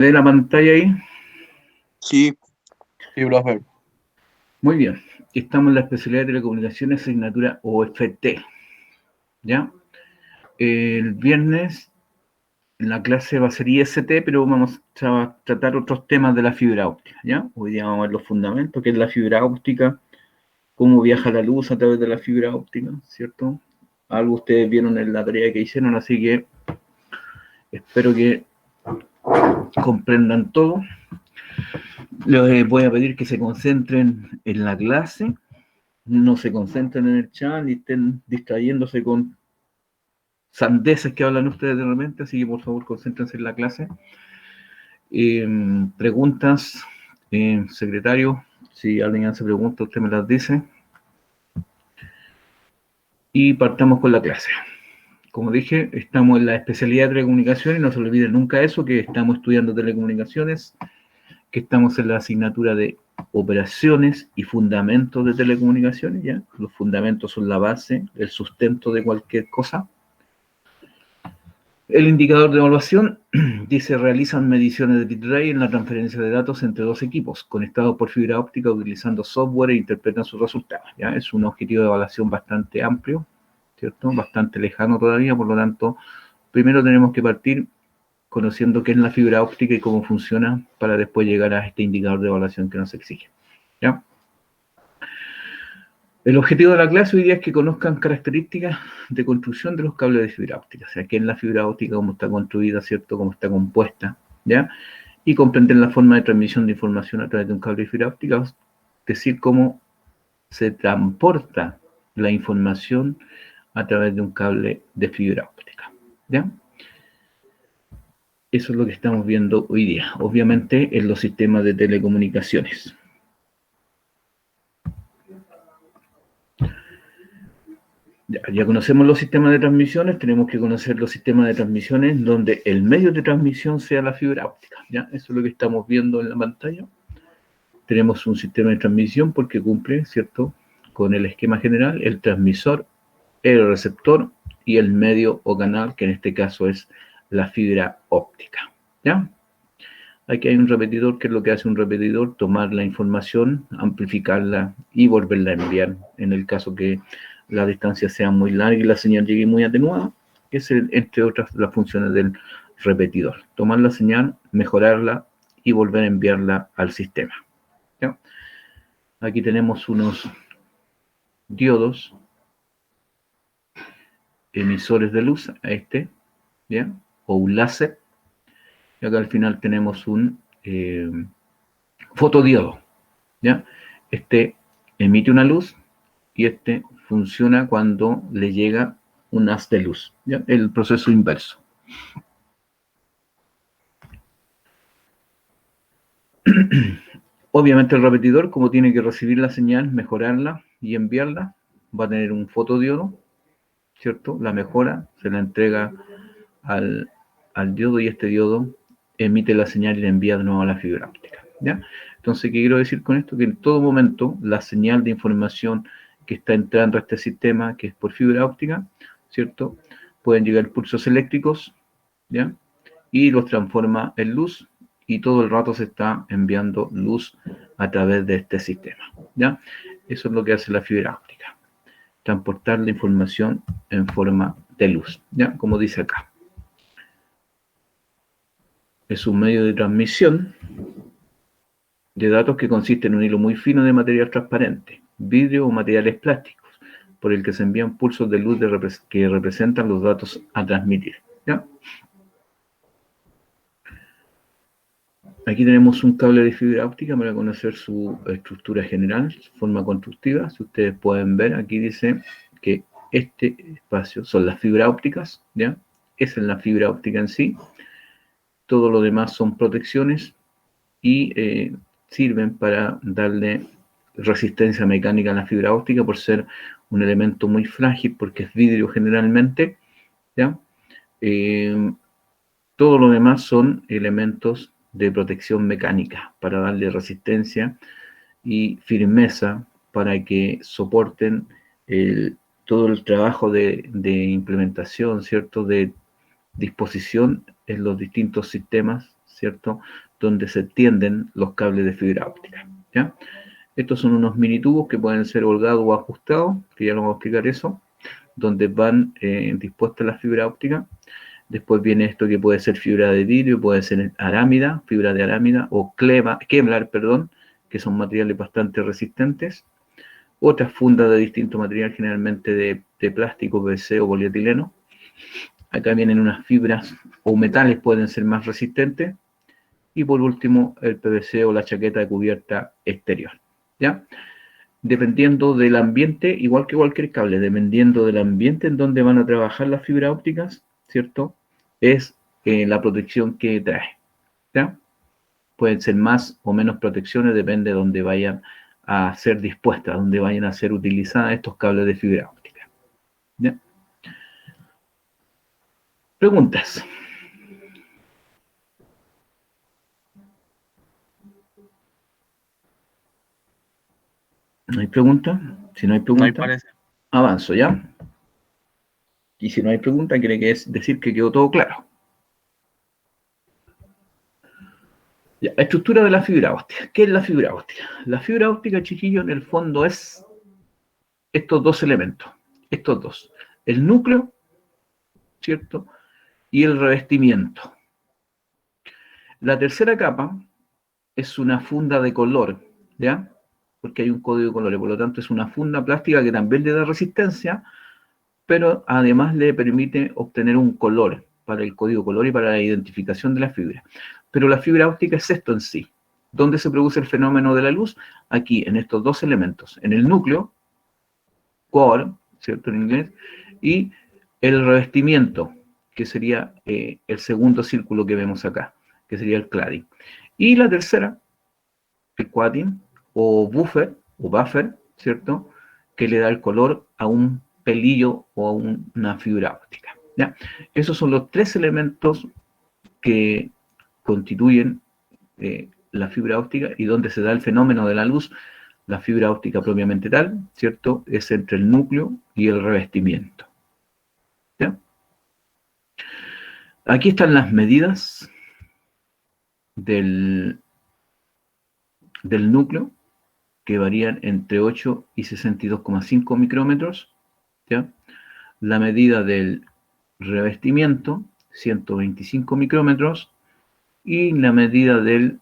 ¿Ve la pantalla ahí? Sí, sí, profe. Muy bien. Estamos en la especialidad de telecomunicaciones, asignatura OFT. ¿Ya? El viernes la clase va a ser IST, pero vamos a tratar otros temas de la fibra óptica. ¿Ya? Hoy día vamos a ver los fundamentos, que es la fibra óptica, cómo viaja la luz a través de la fibra óptica, ¿cierto? Algo ustedes vieron en la tarea que hicieron, así que espero que comprendan todo. Les voy a pedir que se concentren en la clase, no se concentren en el chat y estén distrayéndose con sandeces que hablan ustedes de repente, así que por favor concéntrense en la clase. Preguntas, secretario, si alguien hace preguntas, usted me las dice. Y partamos con la clase. Como dije, estamos en la especialidad de telecomunicaciones, y no se olviden nunca eso, que estamos estudiando telecomunicaciones, que estamos en la asignatura de operaciones y fundamentos de telecomunicaciones, ¿ya? Los fundamentos son la base, el sustento de cualquier cosa. El indicador de evaluación dice: realizan mediciones de bitrate en la transferencia de datos entre dos equipos conectados por fibra óptica utilizando software e interpretan sus resultados. ¿Ya? Es un objetivo de evaluación bastante amplio, ¿cierto? Bastante lejano todavía, por lo tanto, primero tenemos que partir conociendo qué es la fibra óptica y cómo funciona para después llegar a este indicador de evaluación que nos exige. ¿Ya? El objetivo de la clase hoy día es que conozcan características de construcción de los cables de fibra óptica, o sea, qué es la fibra óptica, cómo está construida, ¿cierto? Cómo está compuesta, ¿ya? Y comprender la forma de transmisión de información a través de un cable de fibra óptica, es decir, cómo se transporta la información a través de un cable de fibra óptica, ¿ya? Eso es lo que estamos viendo hoy día, obviamente en los sistemas de telecomunicaciones. Ya conocemos los sistemas de transmisiones, tenemos que conocer los sistemas de transmisiones donde el medio de transmisión sea la fibra óptica. ¿Ya? Eso es lo que estamos viendo en la pantalla. Tenemos un sistema de transmisión porque cumple, ¿cierto?, con el esquema general, el transmisor, el receptor y el medio o canal, que en este caso es la fibra óptica. ¿Ya? Aquí hay un repetidor, que es lo que hace un repetidor: tomar la información, amplificarla y volverla a enviar, en el caso que la distancia sea muy larga y la señal llegue muy atenuada. Es, entre otras, las funciones del repetidor: tomar la señal, mejorarla y volver a enviarla al sistema. ¿Ya? Aquí tenemos unos diodos emisores de luz, ¿ya? O un láser, y acá al final tenemos un fotodiodo, ¿ya? Este emite una luz y este funciona cuando le llega un haz de luz, ¿ya? El proceso inverso. Obviamente el repetidor, como tiene que recibir la señal, mejorarla y enviarla, va a tener un fotodiodo, ¿cierto? La mejora se la entrega al diodo y este diodo emite la señal y la envía de nuevo a la fibra óptica, ¿ya? Entonces, ¿qué quiero decir con esto? Que en todo momento la señal de información que está entrando a este sistema, que es por fibra óptica, ¿cierto?, pueden llegar pulsos eléctricos, ¿ya?, y los transforma en luz, y todo el rato se está enviando luz a través de este sistema, ¿ya? Eso es lo que hace la fibra óptica: transportar la información en forma de luz, ¿ya?, como dice acá. Es un medio de transmisión de datos que consiste en un hilo muy fino de material transparente, vidrio o materiales plásticos, por el que se envían pulsos de luz que representan los datos a transmitir, ¿ya? Aquí tenemos un cable de fibra óptica para conocer su estructura general, su forma constructiva. Si ustedes pueden ver, aquí dice que este espacio son las fibras ópticas, ¿ya? Esa es la fibra óptica en sí. Todo lo demás son protecciones y sirven para darle resistencia mecánica a la fibra óptica, por ser un elemento muy frágil, porque es vidrio generalmente, ¿ya? Todo lo demás son elementos de protección mecánica para darle resistencia y firmeza para que soporten todo el trabajo de implementación, ¿cierto?, de disposición en los distintos sistemas, ¿cierto? Donde se tienden los cables de fibra óptica, ¿ya? Estos son unos mini tubos que pueden ser holgados o ajustados, que ya lo vamos a explicar eso, donde van dispuestas las fibras ópticas. Después viene esto que puede ser fibra de vidrio, puede ser arámida, fibra de arámida, o Kevlar, perdón, que son materiales bastante resistentes. Otras fundas de distinto material, generalmente de plástico, PVC o polietileno. Acá vienen unas fibras o metales, pueden ser más resistentes. Y por último, el PVC o la chaqueta de cubierta exterior, ¿ya? Dependiendo del ambiente, igual que cualquier cable, dependiendo del ambiente en donde van a trabajar las fibras ópticas, ¿cierto? Es la protección que trae, ¿ya? Pueden ser más o menos protecciones, depende de donde vayan a ser dispuestas, donde vayan a ser utilizadas estos cables de fibra óptica, ¿ya? Preguntas. ¿No hay pregunta? Si no hay No hay pregunta, parece. avanzo, ¿ya? Y si no hay pregunta, quiere decir que quedó todo claro. Ya, estructura de la fibra óptica. ¿Qué es la fibra óptica? La fibra óptica, chiquillo, en el fondo es estos dos elementos. Estos dos. El núcleo, ¿cierto? Y el revestimiento. La tercera capa es una funda de color, ¿ya? Porque hay un código de colores, por lo tanto es una funda plástica que también le da resistencia, pero además le permite obtener un color para el código color y para la identificación de la fibra. Pero la fibra óptica es esto en sí. ¿Dónde se produce el fenómeno de la luz? Aquí, en estos dos elementos, en el núcleo, core, ¿cierto? En inglés, y el revestimiento, que sería el segundo círculo que vemos acá, que sería el cladding. Y la tercera, el quadding, o buffer, ¿cierto? Que le da el color a un pelillo o a una fibra óptica, ¿ya? Esos son los tres elementos que constituyen la fibra óptica y donde se da el fenómeno de la luz. La fibra óptica propiamente tal, ¿cierto? Es entre el núcleo y el revestimiento, ¿ya? Aquí están las medidas del núcleo, que varían entre 8 y 62,5 micrómetros, ¿ya? La medida del revestimiento, 125 micrómetros, y la medida del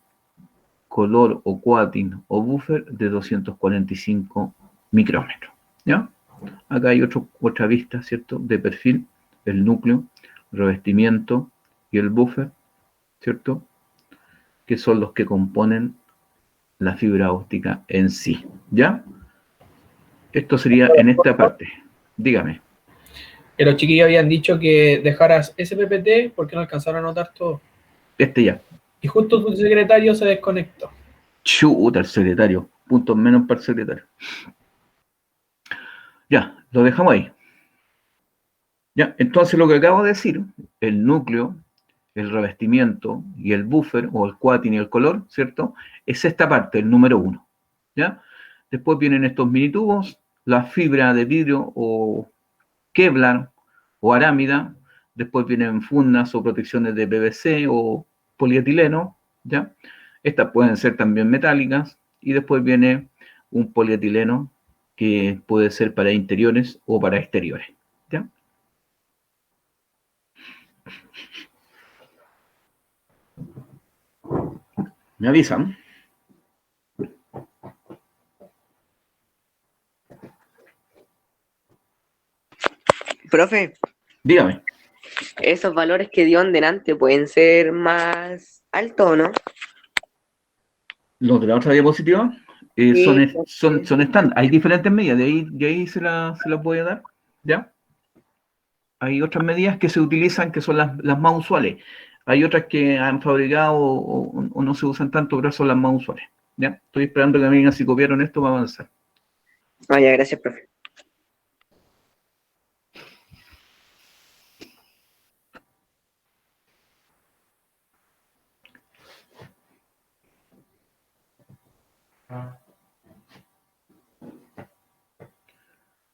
color o coating o buffer de 245 micrómetros, ¿ya? Acá hay otra vista, ¿cierto? De perfil, el núcleo, revestimiento y el buffer, ¿cierto? Que son los que componen la fibra óptica en sí, ¿ya? Esto sería en esta parte. Dígame. Que los chiquillos habían dicho que dejaras SPPT porque no alcanzaron a anotar todo. Ya. Y justo tu secretario se desconectó. Chuta, el secretario. Puntos menos para el secretario. Ya, lo dejamos ahí. Ya, entonces lo que acabo de decir, el núcleo, el revestimiento y el buffer, o el coating y el color, ¿cierto? Es esta parte, el número 1. ¿Ya? Después vienen estos mini tubos, la fibra de vidrio o Kevlar o arámida. Después vienen fundas o protecciones de PVC o polietileno, ¿ya? Estas pueden ser también metálicas. Y después viene un polietileno que puede ser para interiores o para exteriores, ¿ya? Me avisan. Profe, Dígame. esos valores que dio en delante pueden ser más altos, ¿no? Los de la otra diapositiva Sí, son estándar. Hay diferentes medidas, de ahí se las voy a dar, ¿ya? Hay otras medidas que se utilizan que son las más usuales. Hay otras que han fabricado o no se usan tanto, pero son las más usuales, ¿ya? Estoy esperando que me digan si copiaron esto para avanzar. vaya, gracias, profe.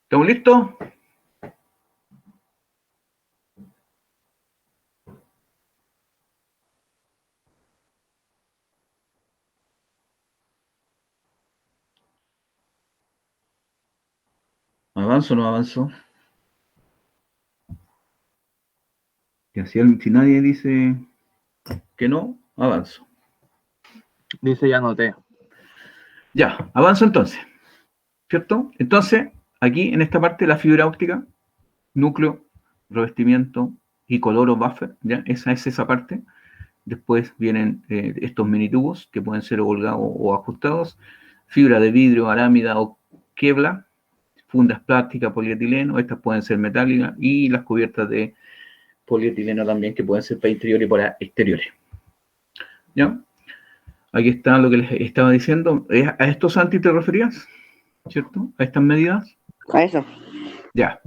¿Estamos listos? ¿Avanzo o no avanzo? Y si nadie dice que no, avanzo. Dice ya noté. Ya, avanzo entonces, ¿cierto? Entonces, aquí en esta parte la fibra óptica, núcleo, revestimiento y color o buffer, ¿ya? Esa es esa parte. Después vienen estos mini tubos que pueden ser holgados o ajustados, fibra de vidrio, arámida o Kevlar, fundas plásticas, polietileno, estas pueden ser metálicas, y las cubiertas de polietileno también, que pueden ser para interiores y para exteriores. ¿Ya? Aquí está lo que les estaba diciendo. ¿A estos anti te referías? ¿Cierto? ¿A estas medidas? A eso. Ya.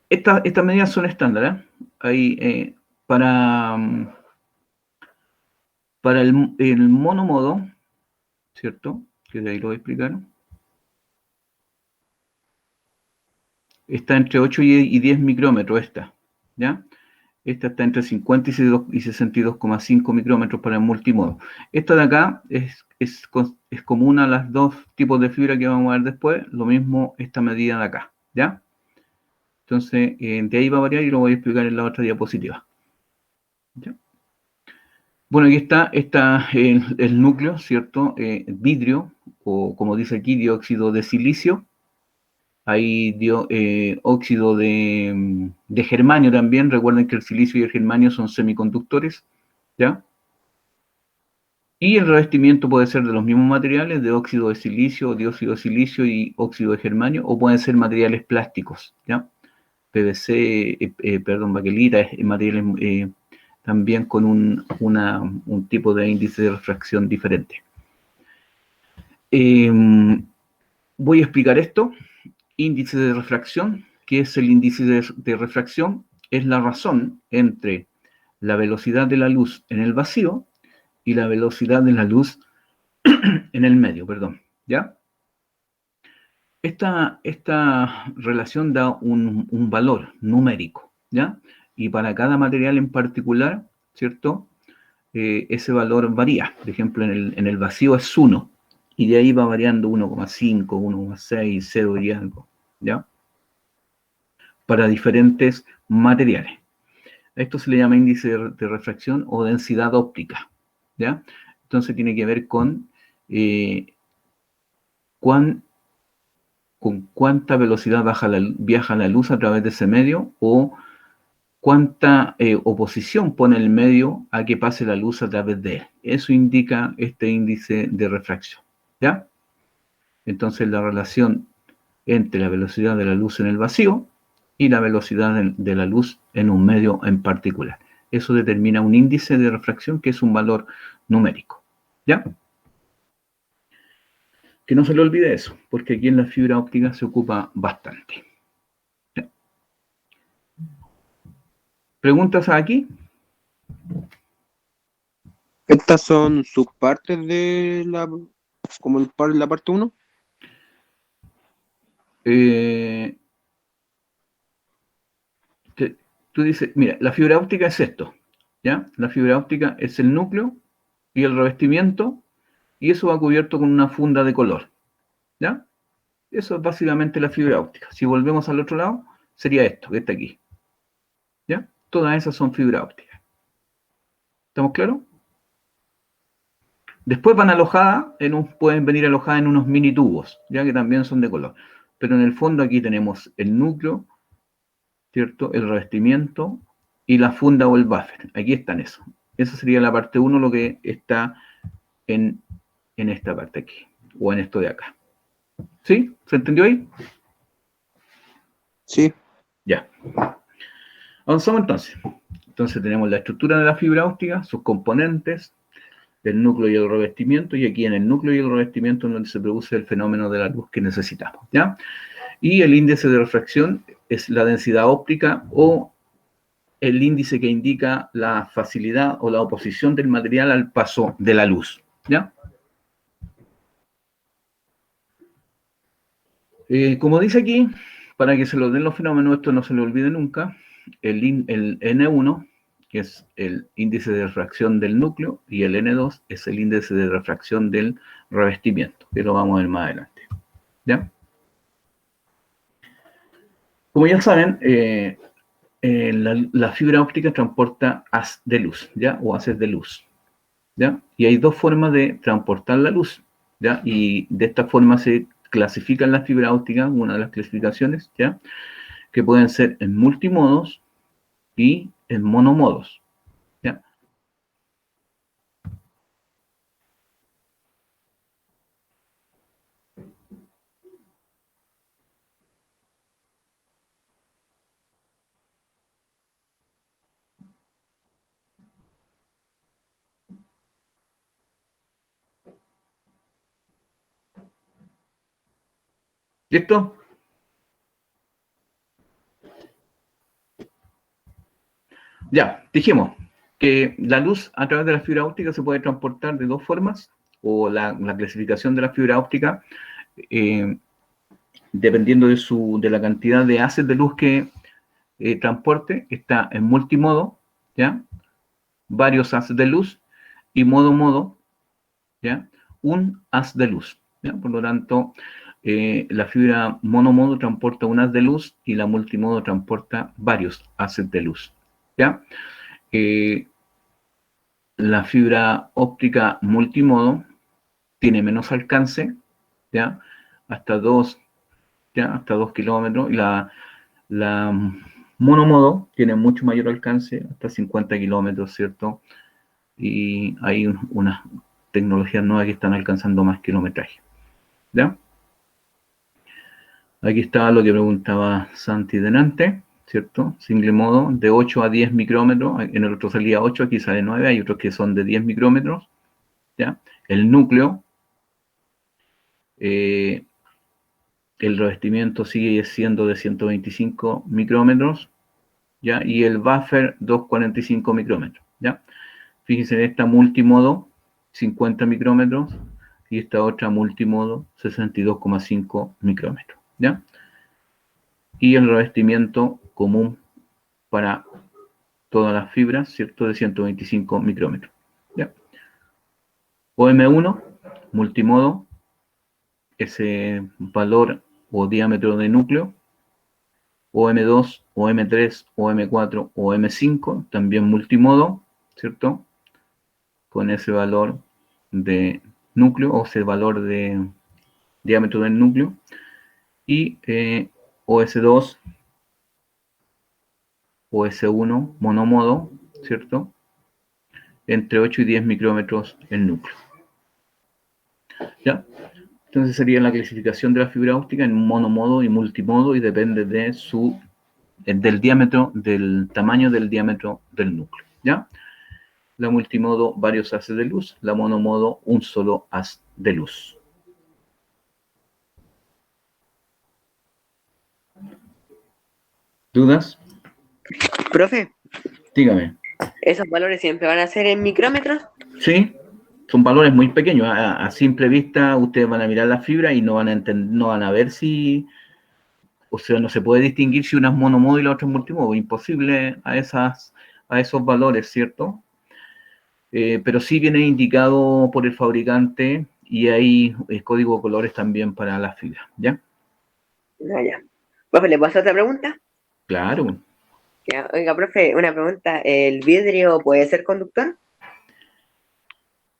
Estas medidas son estándar, ¿eh? Hay, para el monomodo, ¿cierto? Que de ahí lo voy a explicar. Está entre 8 y 10 micrómetros esta, ¿ya? Esta está entre 50 y 62,5 micrómetros para el multimodo. Esta de acá es común a las dos tipos de fibra que vamos a ver después, lo mismo esta medida de acá, ¿ya? Entonces, de ahí va a variar y lo voy a explicar en la otra diapositiva. ¿Ya? Bueno, aquí está el núcleo, ¿cierto? Vidrio, o como dice aquí, dióxido de silicio. Hay óxido de germanio también. Recuerden que el silicio y el germanio son semiconductores, ¿ya? Y el revestimiento puede ser de los mismos materiales, de óxido de silicio, dióxido de silicio y óxido de germanio, o pueden ser materiales plásticos, ¿ya? PVC, baquelita, materiales también con un tipo de índice de refracción diferente. Voy a explicar esto. Índice de refracción. ¿Qué es el índice de refracción? Es la razón entre la velocidad de la luz en el vacío y la velocidad de la luz en el medio, perdón, ¿ya? Esta relación da un valor numérico, ¿ya? Y para cada material en particular, ¿cierto? Ese valor varía. Por ejemplo, en el vacío es 1, y de ahí va variando 1,5, 1,6, 0 y algo, ¿ya? Para diferentes materiales. Esto se le llama índice de refracción o densidad óptica, ¿ya? Entonces tiene que ver con cuánta velocidad viaja la luz a través de ese medio, o cuánta oposición pone el medio a que pase la luz a través de él. Eso indica este índice de refracción, ¿ya? Entonces la relación entre la velocidad de la luz en el vacío y la velocidad de la luz en un medio en particular. Eso determina un índice de refracción, que es un valor numérico, ¿ya? Que no se le olvide eso, porque aquí en la fibra óptica se ocupa bastante. ¿Ya? ¿Preguntas aquí? Estas son subpartes de la parte 1. Tú dices, mira, la fibra óptica es esto, ¿ya? La fibra óptica es el núcleo y el revestimiento, y eso va cubierto con una funda de color, ¿ya? Eso es básicamente la fibra óptica. Si volvemos al otro lado, sería esto, que está aquí, ¿ya? Todas esas son fibra óptica. ¿Estamos claros? Después van alojadas, pueden venir alojadas en unos mini tubos, ya que también son de color. Pero en el fondo aquí tenemos el núcleo, ¿cierto? El revestimiento y la funda o el buffer. Aquí están eso. Esa sería la parte 1, lo que está en esta parte aquí, o en esto de acá. ¿Sí? ¿Se entendió ahí? Sí. Ya. Avanzamos entonces. Entonces tenemos la estructura de la fibra óptica, sus componentes, el núcleo y el revestimiento, y aquí en el núcleo y el revestimiento es donde se produce el fenómeno de la luz que necesitamos, ¿ya? Y el índice de refracción es la densidad óptica, o el índice que indica la facilidad o la oposición del material al paso de la luz, ¿ya? Como dice aquí, para que se lo den los fenómenos, esto no se le olvide nunca, el N1, que es el índice de refracción del núcleo, y el N2 es el índice de refracción del revestimiento, que lo vamos a ver más adelante. ¿Ya? Como ya saben, la fibra óptica transporta haz de luz, ¿ya? O haces de luz, ¿ya? Y hay dos formas de transportar la luz, ¿ya? Y de esta forma se clasifican las fibras ópticas, una de las clasificaciones, ¿ya? Que pueden ser en multimodos y en monomodos, ¿ya? ¿Listo? Ya, dijimos que la luz a través de la fibra óptica se puede transportar de dos formas, o la clasificación de la fibra óptica, dependiendo de la cantidad de haces de luz que transporte, está en multimodo, ¿ya? Varios haces de luz, y modo, ¿ya? Un haz de luz, ¿ya? Por lo tanto, la fibra monomodo transporta un haz de luz y la multimodo transporta varios haces de luz, ¿ya? La fibra óptica multimodo tiene menos alcance, ¿ya? Hasta 2 kilómetros, y la monomodo tiene mucho mayor alcance, hasta 50 kilómetros, ¿cierto? Y hay unas tecnologías nuevas que están alcanzando más kilometraje, ¿ya? Aquí está lo que preguntaba Santi delante, ¿cierto? Single modo, de 8 a 10 micrómetros, en el otro salía 8, aquí sale 9, hay otros que son de 10 micrómetros, ¿ya? El núcleo, el revestimiento sigue siendo de 125 micrómetros, ¿ya? Y el buffer, 245 micrómetros, ¿ya? Fíjense en esta multimodo, 50 micrómetros, y esta otra multimodo, 62,5 micrómetros, ¿ya? Y el revestimiento común para todas las fibras, ¿cierto? De 125 micrómetros, ¿ya? OM1, multimodo, ese valor o diámetro de núcleo. OM2, OM3, OM4, OM5, también multimodo, ¿cierto? Con ese valor de núcleo, o ese valor de diámetro del núcleo. Y OS2, OS1, monomodo, ¿cierto? Entre 8 y 10 micrómetros el núcleo, ¿ya? Entonces sería la clasificación de la fibra óptica en monomodo y multimodo, y depende del diámetro, del tamaño del diámetro del núcleo, ¿ya? La multimodo, varios haces de luz; la monomodo, un solo haz de luz. ¿Dudas? Profe, Dígame. ¿esos valores siempre van a ser en micrómetros? Sí, son valores muy pequeños. A simple vista, ustedes van a mirar la fibra y no van a ver si, o sea, no se puede distinguir si una es monomodo y la otra es multimodo. Imposible a esos valores, ¿cierto? Pero sí viene indicado por el fabricante, y hay código de colores también para la fibra, ¿ya? No, ya. Profe, ¿le puedo hacer otra pregunta? Claro. Ya, oiga, profe, una pregunta. ¿El vidrio puede ser conductor?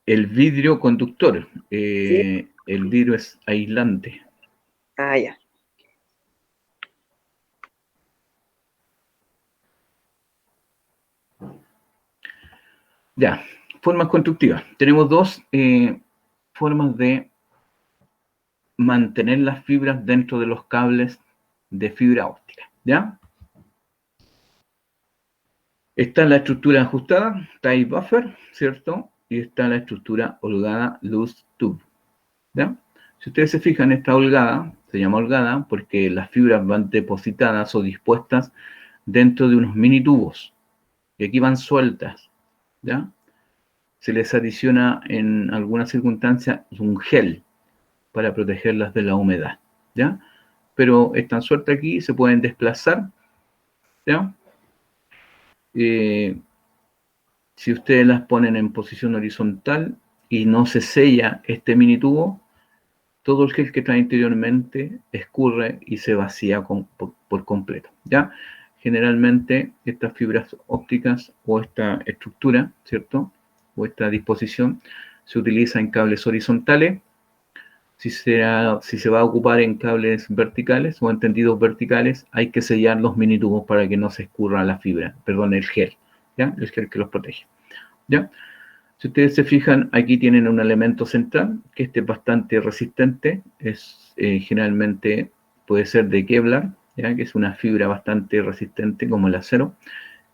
El vidrio conductor. Sí. El vidrio es aislante. Ah, ya. Ya, formas constructivas. Tenemos dos formas de mantener las fibras dentro de los cables de fibra óptica, ¿ya? Está la estructura ajustada, tight buffer, ¿cierto? Y está la estructura holgada, loose tube, ¿ya? Si ustedes se fijan, esta holgada se llama holgada porque las fibras van depositadas o dispuestas dentro de unos mini tubos, y aquí van sueltas, ¿ya? Se les adiciona en algunas circunstancias un gel para protegerlas de la humedad, ¿ya? Pero están sueltas aquí, se pueden desplazar, ¿ya? Si ustedes las ponen en posición horizontal y no se sella este mini tubo, todo el gel que trae interiormente escurre y se vacía por completo, ¿ya? Generalmente estas fibras ópticas o esta estructura, ¿cierto? O esta disposición se utiliza en cables horizontales. Si se va a ocupar en cables verticales o en tendidos verticales, hay que sellar los mini tubos para que no se escurra la fibra, perdón, el gel, ¿ya? El gel que los protege, ¿ya? Si ustedes se fijan, aquí tienen un elemento central, que este es bastante resistente, generalmente puede ser de Kevlar, ¿ya? Que es una fibra bastante resistente como el acero,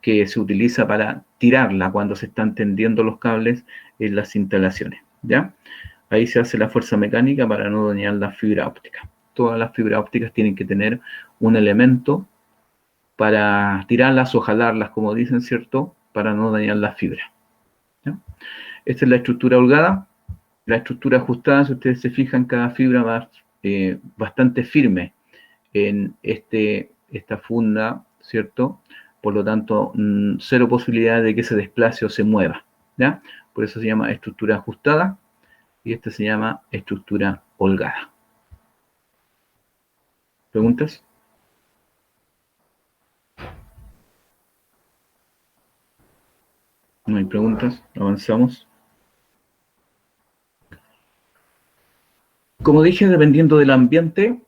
que se utiliza para tirarla cuando se están tendiendo los cables en las instalaciones, ¿ya? Ahí se hace la fuerza mecánica para no dañar la fibra óptica. Todas las fibras ópticas tienen que tener un elemento para tirarlas o jalarlas, como dicen, ¿cierto? Para no dañar la fibra, ¿ya? Esta es la estructura holgada. La estructura ajustada, si ustedes se fijan, cada fibra va bastante firme en esta funda, ¿cierto? Por lo tanto, cero posibilidad de que se desplace o se mueva, ¿ya? Por eso se llama estructura ajustada y esta se llama estructura holgada. ¿Preguntas? No hay preguntas, avanzamos. Como dije, dependiendo del ambiente,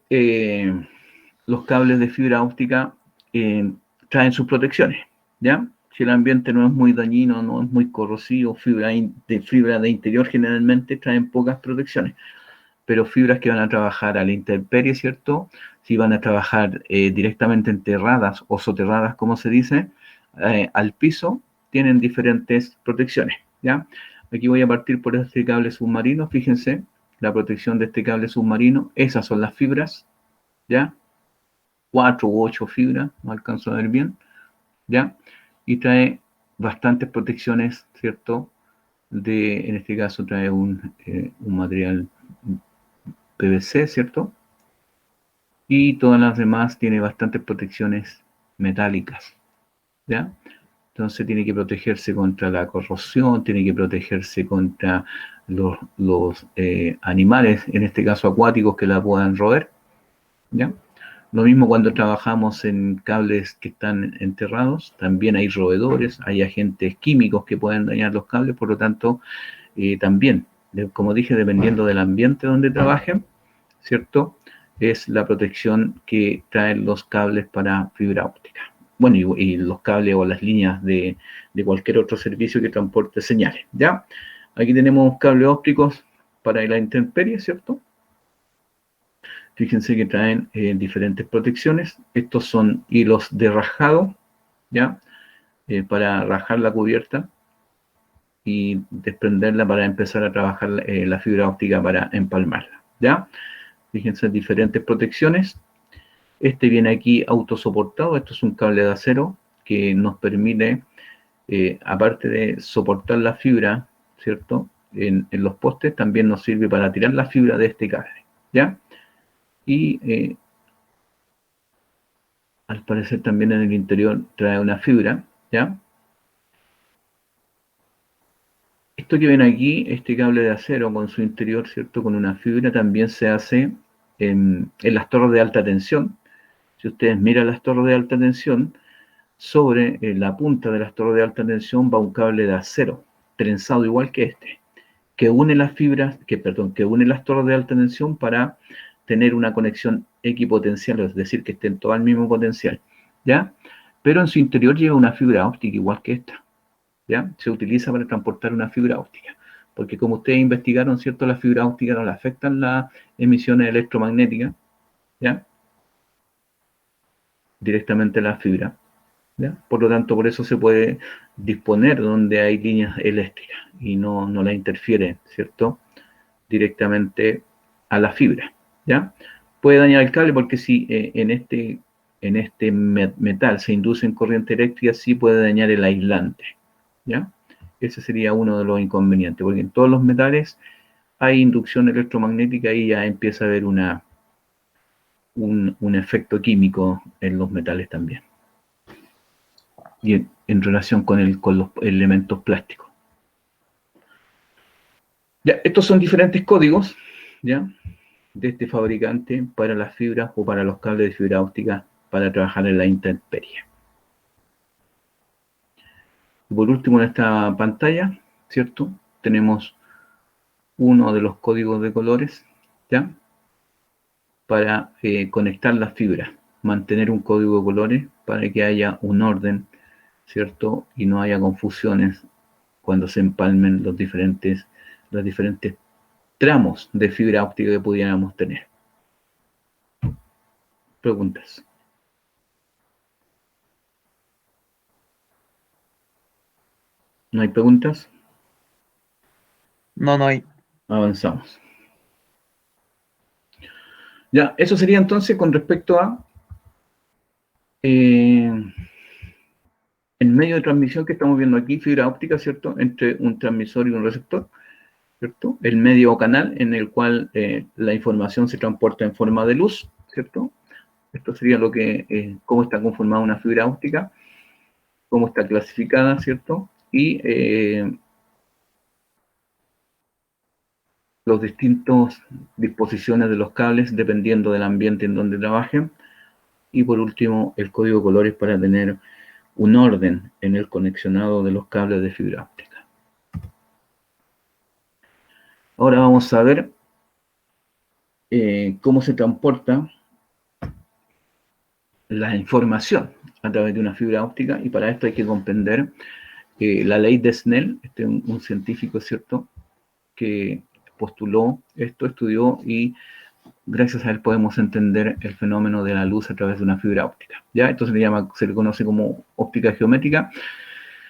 los cables de fibra óptica traen sus protecciones, ¿ya? Si el ambiente no es muy dañino, no es muy corrosivo, fibra de interior generalmente traen pocas protecciones, pero fibras que van a trabajar a la intemperie, ¿cierto? Si van a trabajar directamente enterradas o soterradas, como se dice, al piso, tienen diferentes protecciones, ¿ya? Aquí voy a partir por este cable submarino, fíjense, la protección de este cable submarino, esas son las fibras, ¿ya? 4 u 8 fibras, no alcanzo a ver bien, ¿ya? Y trae bastantes protecciones, ¿cierto? En este caso trae un material PVC, ¿cierto? Y todas las demás tiene bastantes protecciones metálicas, ¿ya? Entonces tiene que protegerse contra la corrosión, tiene que protegerse contra los animales, en este caso acuáticos, que la puedan roer, ¿ya? Lo mismo cuando trabajamos en cables que están enterrados, también hay roedores, hay agentes químicos que pueden dañar los cables, por lo tanto, también, como dije, dependiendo del ambiente donde trabajen, ¿cierto? Es la protección que traen los cables para fibra óptica. Bueno, y los cables o las líneas de cualquier otro servicio que transporte señales, ¿ya? Aquí tenemos cables ópticos para la intemperie, ¿cierto? Fíjense que traen diferentes protecciones. Estos son hilos de rajado, ¿ya? Para rajar la cubierta y desprenderla para empezar a trabajar la fibra óptica para empalmarla, ¿ya? Fíjense, diferentes protecciones. Este viene aquí autosoportado. Esto es un cable de acero que nos permite, aparte de soportar la fibra, ¿cierto? En los postes, también nos sirve para tirar la fibra de este cable, ¿ya? Y al parecer también en el interior trae una fibra, ¿ya? Esto que ven aquí, este cable de acero con su interior, ¿cierto? Con una fibra, también se hace en las torres de alta tensión. Si ustedes miran las torres de alta tensión, sobre la punta de las torres de alta tensión va un cable de acero, trenzado igual que este, que une las fibras, que une las torres de alta tensión para tener una conexión equipotencial, es decir, que estén todas al mismo potencial, ¿ya? Pero en su interior lleva una fibra óptica igual que esta, ¿ya? Se utiliza para transportar una fibra óptica, porque como ustedes investigaron, ¿cierto? La fibra óptica no le afectan las emisiones electromagnéticas, ¿ya? Directamente la fibra, ¿ya? Por lo tanto, por eso se puede disponer donde hay líneas eléctricas y no la interfiere, ¿cierto? Directamente a la fibra, ¿ya? Puede dañar el cable porque si en este metal se induce en corriente eléctrica, sí puede dañar el aislante, ¿ya? Ese sería uno de los inconvenientes, porque en todos los metales hay inducción electromagnética y ya empieza a haber un efecto químico en los metales también. y en relación con los elementos plásticos. Ya, estos son diferentes códigos, ¿ya?, de este fabricante para las fibras o para los cables de fibra óptica para trabajar en la intemperie. Y por último, en esta pantalla, ¿cierto?, tenemos uno de los códigos de colores, ¿ya?, para conectar las fibras, mantener un código de colores para que haya un orden, ¿cierto?, y no haya confusiones cuando se empalmen los diferentes tramos de fibra óptica que pudiéramos tener. Preguntas. ¿No hay preguntas? No, no hay. Avanzamos. Ya, eso sería entonces con respecto a el medio de transmisión que estamos viendo aquí, fibra óptica, ¿cierto?, entre un transmisor y un receptor, ¿cierto? El medio o canal en el cual la información se transporta en forma de luz, ¿cierto? Esto sería lo que, cómo está conformada una fibra óptica, cómo está clasificada, ¿cierto? Y los distintos disposiciones de los cables dependiendo del ambiente en donde trabajen. Y por último, el código de colores para tener un orden en el conexionado de los cables de fibra óptica. Ahora vamos a ver cómo se transporta la información a través de una fibra óptica, y para esto hay que comprender la ley de Snell. Este es un científico, ¿cierto?, que postuló esto, estudió, y gracias a él podemos entender el fenómeno de la luz a través de una fibra óptica. ¿Ya? Esto se le conoce como óptica geométrica,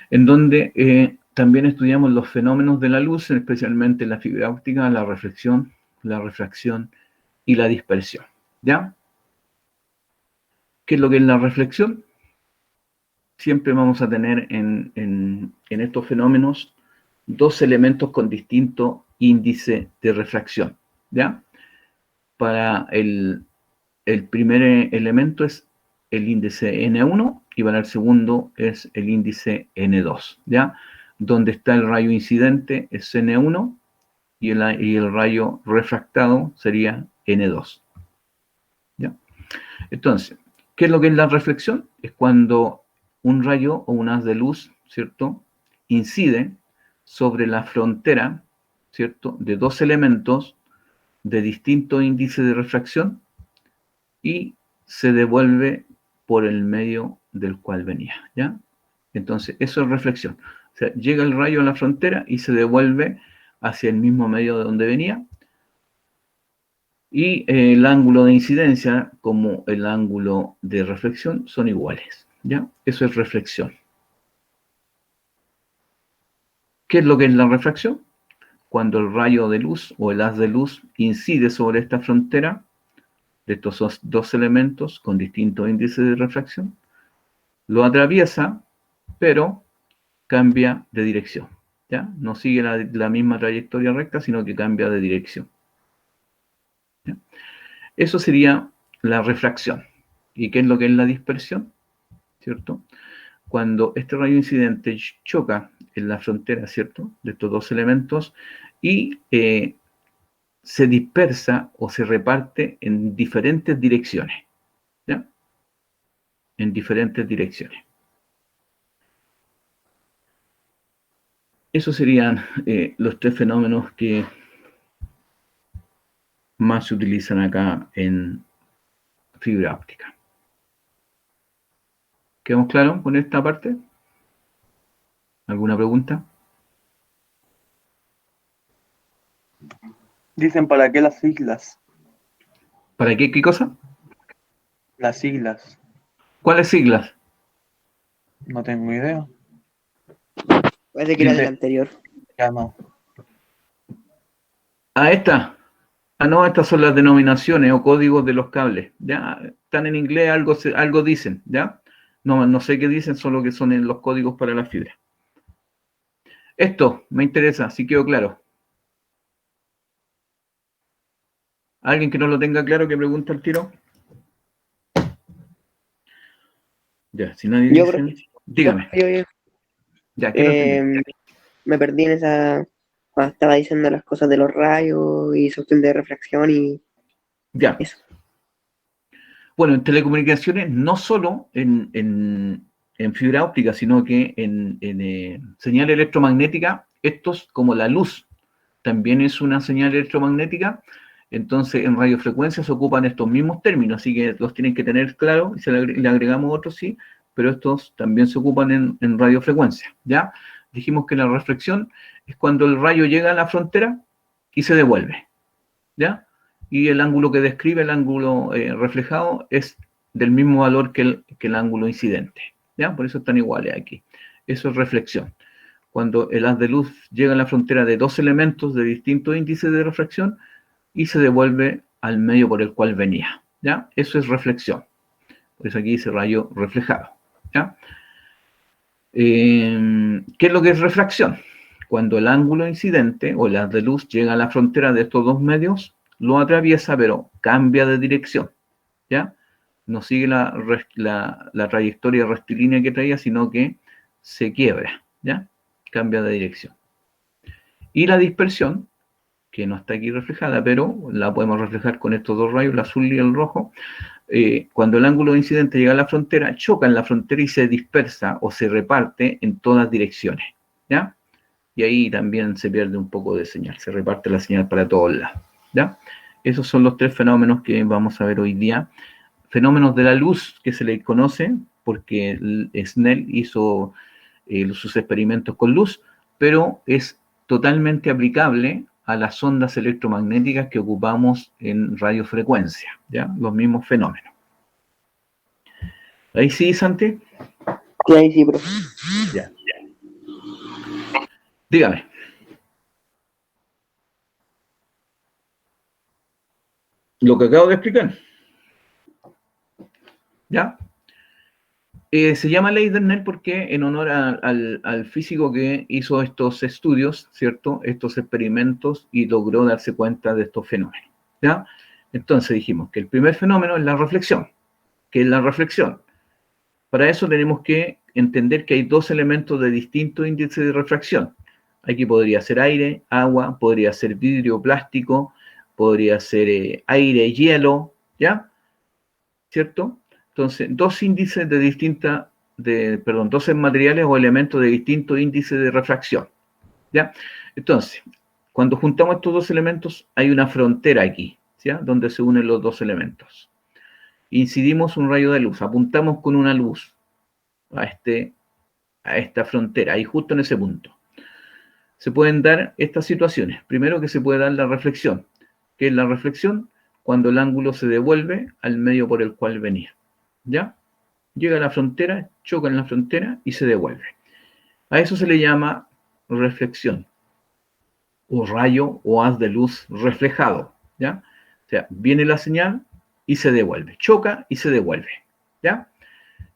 en donde también estudiamos los fenómenos de la luz, especialmente la fibra óptica, la reflexión, la refracción y la dispersión. ¿Ya? ¿Qué es lo que es la reflexión? Siempre vamos a tener en estos fenómenos dos elementos con distinto índice de refracción. ¿Ya? Para el primer elemento es el índice N1 y para el segundo es el índice N2, ¿ya? Donde está el rayo incidente es N1 y el rayo refractado sería N2, ¿ya? Entonces, ¿qué es lo que es la reflexión? Es cuando un rayo o un haz de luz, ¿cierto?, incide sobre la frontera, ¿cierto?, de dos elementos de distinto índice de refracción y se devuelve por el medio del cual venía, ¿ya? Entonces, eso es reflexión. O sea, llega el rayo a la frontera y se devuelve hacia el mismo medio de donde venía, y el ángulo de incidencia como el ángulo de reflexión son iguales, ¿ya? Eso es reflexión. ¿Qué es lo que es la refracción? Cuando el rayo de luz o el haz de luz incide sobre esta frontera de estos dos elementos con distintos índices de refracción, lo atraviesa, pero cambia de dirección, ¿ya? No sigue la misma trayectoria recta, sino que cambia de dirección, ¿ya? Eso sería la refracción. ¿Y qué es lo que es la dispersión? ¿Cierto? Cuando este rayo incidente choca en la frontera, ¿cierto?, de estos dos elementos y se dispersa o se reparte en diferentes direcciones, ¿ya? En diferentes direcciones. Esos serían los tres fenómenos que más se utilizan acá en fibra óptica. ¿Quedamos claros con esta parte? ¿Alguna pregunta? Dicen para qué las siglas. ¿Para qué cosa? Las siglas. ¿Cuáles siglas? No tengo idea. Parece que era del Dice, anterior. ya no. Ah, esta. Ah, no, estas son las denominaciones o códigos de los cables. Ya están en inglés, algo dicen, ¿ya? No sé qué dicen, solo que son en los códigos para la fibra. Esto me interesa, si quedó claro. ¿Alguien que no lo tenga claro que pregunte al tiro? Ya, si nadie Yo creo dice, que sí. Dígame. Ya, ¿qué no entendí? Me perdí en esa, cuando estaba diciendo las cosas de los rayos y su opción de refracción y Ya. eso. Bueno, en telecomunicaciones, no solo en fibra óptica, sino que en señal electromagnética, estos, como la luz, también es una señal electromagnética, entonces en radiofrecuencia se ocupan estos mismos términos, así que los tienen que tener claro, y le agregamos otros, sí, pero estos también se ocupan en radiofrecuencia, ¿ya? Dijimos que la reflexión es cuando el rayo llega a la frontera y se devuelve, ¿ya? Y el ángulo que describe el ángulo reflejado es del mismo valor que el ángulo incidente, ¿ya? Por eso están iguales aquí. Eso es reflexión. Cuando el haz de luz llega a la frontera de dos elementos de distintos índices de refracción y se devuelve al medio por el cual venía, ¿ya? Eso es reflexión. Por eso aquí dice rayo reflejado, ¿ya? ¿Qué es lo que es refracción? Cuando el ángulo incidente o el haz de luz llega a la frontera de estos dos medios, lo atraviesa, pero cambia de dirección, ¿ya? No sigue la trayectoria rectilínea que traía, sino que se quiebra, ¿ya? Cambia de dirección. Y la dispersión, que no está aquí reflejada, pero la podemos reflejar con estos dos rayos, el azul y el rojo. Cuando el ángulo de incidente llega a la frontera, choca en la frontera y se dispersa o se reparte en todas direcciones, ¿ya? Y ahí también se pierde un poco de señal, se reparte la señal para todos lados, ¿ya? Esos son los tres fenómenos que vamos a ver hoy día. Fenómenos de la luz que se le conoce, porque Snell hizo sus experimentos con luz, pero es totalmente aplicable a las ondas electromagnéticas que ocupamos en radiofrecuencia, ¿ya? Los mismos fenómenos. ¿Ahí sí, Santi? Sí, ahí sí, profe. Ya. Dígame. Lo que acabo de explicar. ¿Ya? Se llama ley de Snell porque en honor al físico que hizo estos estudios, ¿cierto? Estos experimentos y logró darse cuenta de estos fenómenos, ¿ya? Entonces dijimos que el primer fenómeno es la reflexión. ¿Qué es la reflexión? Para eso tenemos que entender que hay dos elementos de distinto índice de refracción. Aquí podría ser aire, agua, podría ser vidrio, plástico, podría ser aire, hielo, ¿ya? ¿Cierto? Entonces, dos índices dos materiales o elementos de distinto índice de refracción, ¿ya? Entonces, cuando juntamos estos dos elementos, hay una frontera aquí, ¿ya? Donde se unen los dos elementos. Incidimos un rayo de luz, apuntamos con una luz a esta frontera, ahí justo en ese punto. Se pueden dar estas situaciones. Primero que se puede dar la reflexión. ¿Qué es la reflexión? Cuando el ángulo se devuelve al medio por el cual venía, ¿ya? Llega a la frontera, choca en la frontera y se devuelve. A eso se le llama reflexión, o rayo o haz de luz reflejado, ¿ya? O sea, viene la señal y se devuelve, choca y se devuelve, ¿ya?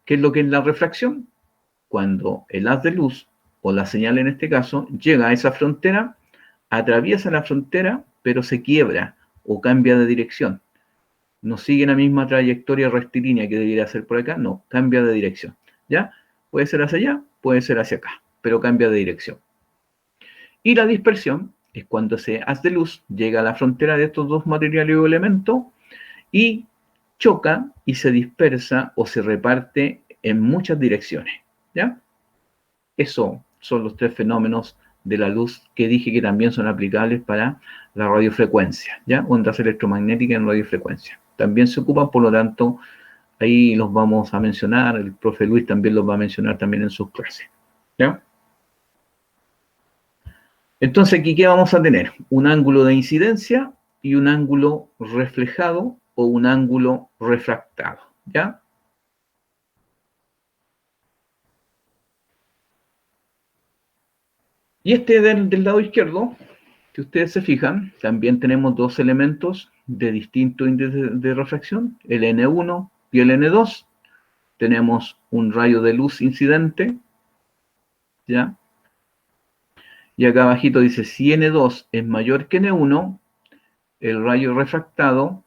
¿Qué es lo que es la refracción? Cuando el haz de luz, o la señal en este caso, llega a esa frontera, atraviesa la frontera, pero se quiebra o cambia de dirección. No sigue la misma trayectoria rectilínea que debería ser por acá, no, cambia de dirección, ¿ya? Puede ser hacia allá, puede ser hacia acá, pero cambia de dirección. Y la dispersión es cuando ese haz de luz llega a la frontera de estos dos materiales o elementos y choca y se dispersa o se reparte en muchas direcciones, ¿ya? Esos son los tres fenómenos de la luz que dije que también son aplicables para la radiofrecuencia, ¿ya? Ondas electromagnéticas en radiofrecuencia. También se ocupan, por lo tanto, ahí los vamos a mencionar, el profe Luis también los va a mencionar también en sus clases, ¿ya? Entonces, aquí, ¿qué vamos a tener? Un ángulo de incidencia y un ángulo reflejado o un ángulo refractado, ¿ya? Y del lado izquierdo, si ustedes se fijan, también tenemos dos elementos de distinto índice de refracción, el N1 y el N2. Tenemos un rayo de luz incidente, ¿ya? Y acá abajito dice, si N2 es mayor que N1, el rayo refractado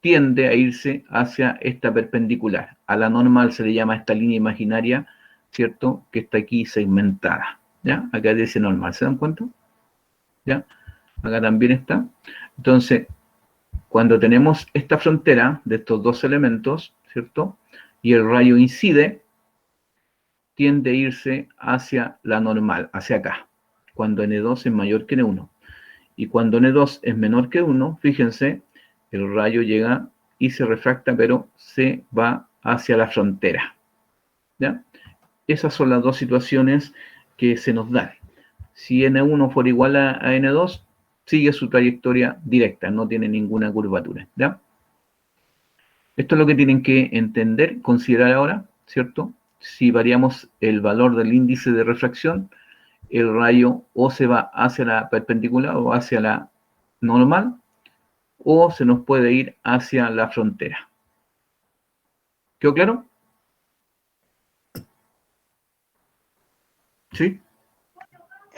tiende a irse hacia esta perpendicular. A la normal se le llama esta línea imaginaria ¿cierto? Que está aquí segmentada, ¿ya? Acá dice normal, ¿se dan cuenta? ¿Ya? Acá también está. Entonces, cuando tenemos esta frontera de estos dos elementos, ¿cierto? Y el rayo incide, tiende a irse hacia la normal, hacia acá, cuando N2 es mayor que N1. Y cuando N2 es menor que 1, fíjense, el rayo llega y se refracta, pero se va hacia la frontera, ¿ya? Esas son las dos situaciones que se nos dan. Si N1 fuera igual a N2, sigue su trayectoria directa, no tiene ninguna curvatura, ¿ya? Esto es lo que tienen que entender, considerar ahora, ¿cierto? Si variamos el valor del índice de refracción, el rayo o se va hacia la perpendicular o hacia la normal, o se nos puede ir hacia la frontera. ¿Quedó claro? ¿Sí?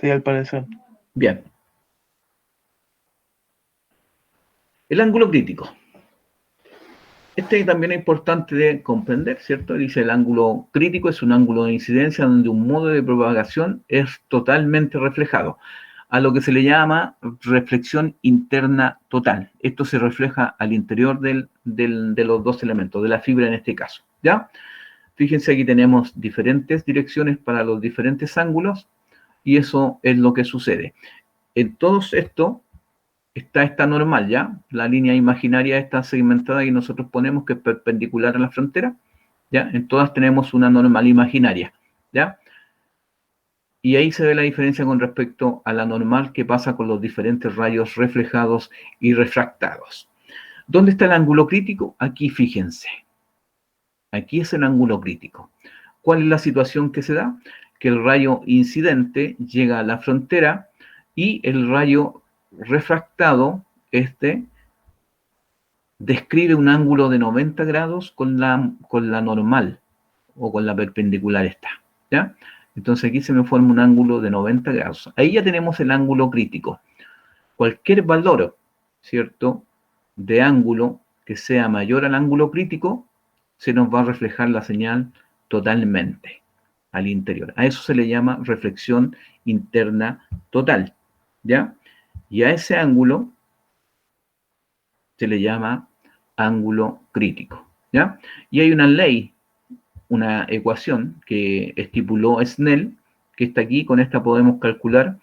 Sí, al parecer. Bien. El ángulo crítico. Este también es importante de comprender, ¿cierto? Dice el ángulo crítico es un ángulo de incidencia donde un modo de propagación es totalmente reflejado, a lo que se le llama reflexión interna total. Esto se refleja al interior de los dos elementos, de la fibra en este caso, ¿ya? Fíjense, aquí tenemos diferentes direcciones para los diferentes ángulos y eso es lo que sucede. En todo esto está esta normal, ¿ya? La línea imaginaria está segmentada y nosotros ponemos que es perpendicular a la frontera, ¿ya? En todas tenemos una normal imaginaria, ¿ya? Y ahí se ve la diferencia con respecto a la normal que pasa con los diferentes rayos reflejados y refractados. ¿Dónde está el ángulo crítico? Aquí, fíjense. Aquí es el ángulo crítico. ¿Cuál es la situación que se da? Que el rayo incidente llega a la frontera y el rayo refractado, describe un ángulo de 90 grados con la normal o con la perpendicular esta, ¿ya? Entonces aquí se me forma un ángulo de 90 grados. Ahí ya tenemos el ángulo crítico. Cualquier valor, ¿cierto?, de ángulo que sea mayor al ángulo crítico, se nos va a reflejar la señal totalmente al interior. A eso se le llama reflexión interna total, ¿ya? Y a ese ángulo se le llama ángulo crítico, ¿ya? Y hay una ley, una ecuación que estipuló Snell, que está aquí, con esta podemos calcular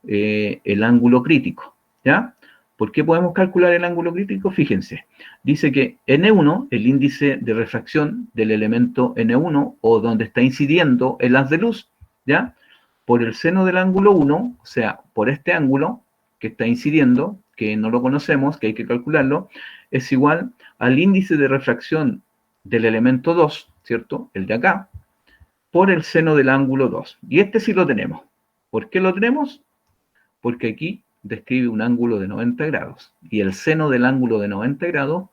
el ángulo crítico, ¿ya? ¿Por qué podemos calcular el ángulo crítico? Fíjense, dice que N1, el índice de refracción del elemento N1, o donde está incidiendo el haz de luz, ¿ya? Por el seno del ángulo 1, o sea, por este ángulo que está incidiendo, que no lo conocemos, que hay que calcularlo, es igual al índice de refracción del elemento 2, ¿cierto? El de acá, por el seno del ángulo 2. Y este sí lo tenemos. ¿Por qué lo tenemos? Porque aquí describe un ángulo de 90 grados. Y el seno del ángulo de 90 grados,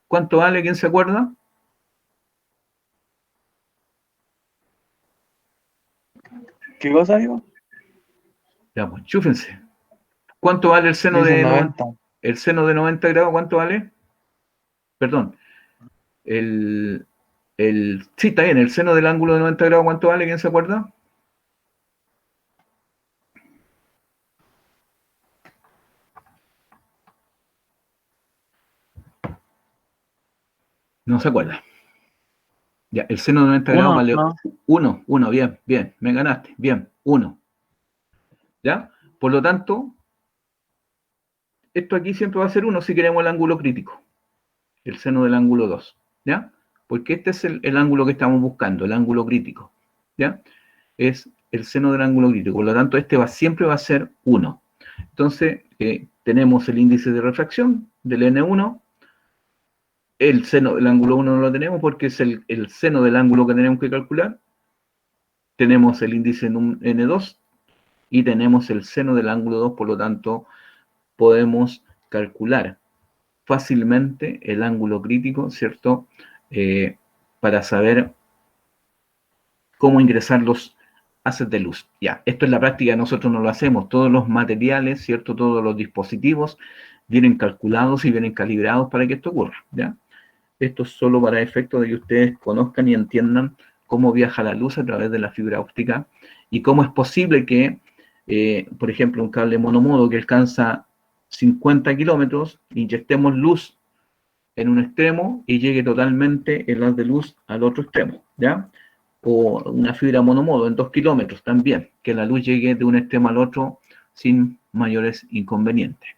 ¿cuánto vale? ¿Quién se acuerda? ¿Qué cosa, digo? Ya, pues, chúfense. ¿Cuánto vale el seno Dice de 90. el seno de 90 grados? ¿Cuánto vale? Perdón. Sí, está bien, el seno del ángulo de 90 grados, ¿cuánto vale? ¿Quién se acuerda? No se acuerda. Ya, el seno de 90 grados vale ¿no? 1, bien, bien, me ganaste, bien, 1. ¿Ya? Por lo tanto, esto aquí siempre va a ser 1 si queremos el ángulo crítico, el seno del ángulo 2, ¿ya? Porque este es el ángulo que estamos buscando, el ángulo crítico, ¿ya? Es el seno del ángulo crítico, por lo tanto, siempre va a ser 1. Entonces, tenemos el índice de refracción del N1, el seno del ángulo 1 no lo tenemos porque es el seno del ángulo que tenemos que calcular, tenemos el índice N2 y tenemos el seno del ángulo 2, por lo tanto, podemos calcular fácilmente el ángulo crítico, ¿cierto? Para saber cómo ingresar los haces de luz. Ya, esto es la práctica, nosotros no lo hacemos. Todos los materiales, ¿cierto? Todos los dispositivos vienen calculados y vienen calibrados para que esto ocurra, ¿ya? Esto es solo para efecto de que ustedes conozcan y entiendan cómo viaja la luz a través de la fibra óptica y cómo es posible que, por ejemplo, un cable monomodo que alcanza 50 kilómetros, inyectemos luz en un extremo y llegue totalmente el haz de luz al otro extremo, ¿ya? O una fibra monomodo en 2 kilómetros también, que la luz llegue de un extremo al otro sin mayores inconvenientes.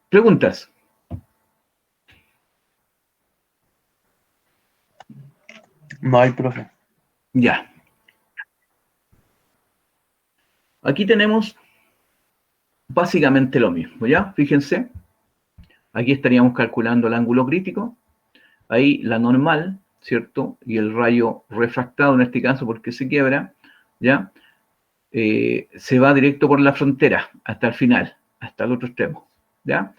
¿Preguntas? No hay, profe. Ya. Aquí tenemos básicamente lo mismo, ¿ya? Fíjense, aquí estaríamos calculando el ángulo crítico, ahí la normal, ¿cierto? Y el rayo refractado en este caso porque se quiebra, ¿ya? Se va directo por la frontera hasta el final, hasta el otro extremo, ¿ya?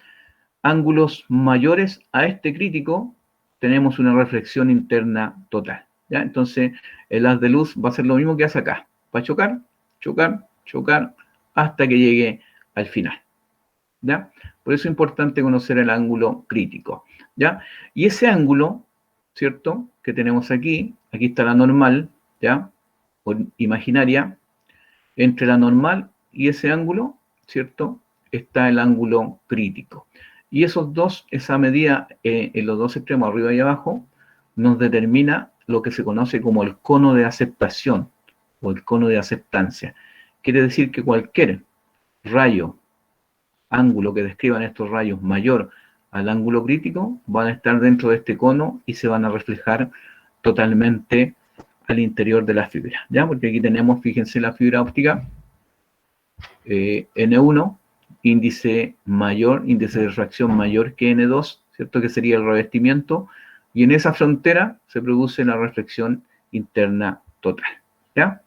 Ángulos mayores a este crítico, tenemos una reflexión interna total, ¿ya? Entonces, el haz de luz va a ser lo mismo que hace acá, va a chocar, chocar, chocar, hasta que llegue al final, ¿ya? Por eso es importante conocer el ángulo crítico, ¿ya? Y ese ángulo, ¿cierto? Que tenemos aquí está la normal, ¿ya? O imaginaria, entre la normal y ese ángulo, ¿cierto? Está el ángulo crítico. Y esos dos, esa medida en los dos extremos, arriba y abajo, nos determina lo que se conoce como el cono de aceptación o el cono de aceptancia. Quiere decir que cualquier rayo, ángulo que describan estos rayos mayor al ángulo crítico, van a estar dentro de este cono y se van a reflejar totalmente al interior de la fibra, ¿ya? Porque aquí tenemos, fíjense, la fibra óptica, N1, índice de refracción mayor que N2, ¿cierto? Que sería el revestimiento, y en esa frontera se produce la reflexión interna total, ¿ya?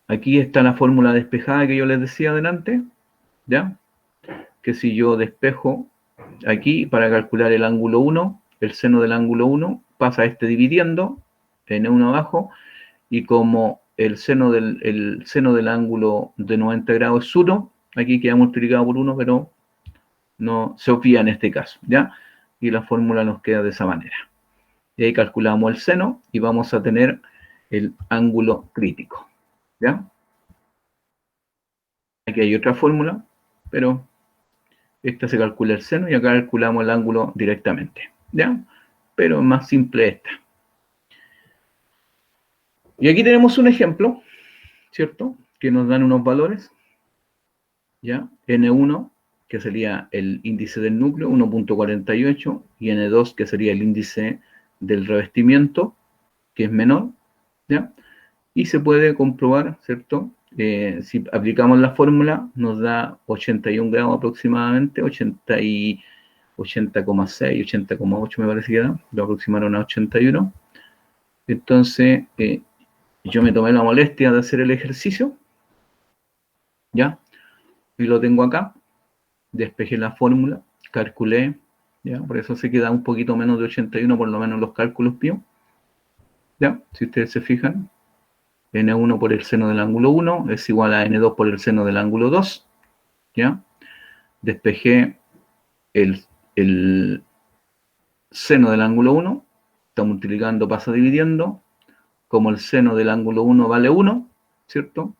Aquí está la fórmula despejada que yo les decía adelante, ¿ya? Que si yo despejo aquí para calcular el ángulo 1, el seno del ángulo 1 pasa dividiendo, N1 abajo, y como el seno del ángulo de 90 grados es 1, aquí queda multiplicado por 1, pero no se obvia en este caso, ¿ya? Y la fórmula nos queda de esa manera. Y ahí calculamos el seno y vamos a tener el ángulo crítico, ¿ya? Aquí hay otra fórmula, pero esta se calcula el seno y acá calculamos el ángulo directamente, ¿ya? Pero es más simple esta. Y aquí tenemos un ejemplo, ¿cierto? Que nos dan unos valores, ¿ya? N1, que sería el índice del núcleo, 1.48, y N2, que sería el índice del revestimiento, que es menor, ¿ya? Y se puede comprobar, ¿cierto? Si aplicamos la fórmula, nos da 81 grados aproximadamente, 80,6, 80,8 me parece que da, lo aproximaron a 81. Entonces, yo me tomé la molestia de hacer el ejercicio, ¿ya? Y lo tengo acá, despejé la fórmula, calculé, ¿ya? Por eso se queda un poquito menos de 81, por lo menos los cálculos míos, ¿ya? Si ustedes se fijan, N1 por el seno del ángulo 1 es igual a N2 por el seno del ángulo 2, ¿ya? Despejé el seno del ángulo 1, está multiplicando, pasa dividiendo, como el seno del ángulo 1 vale 1, ¿cierto?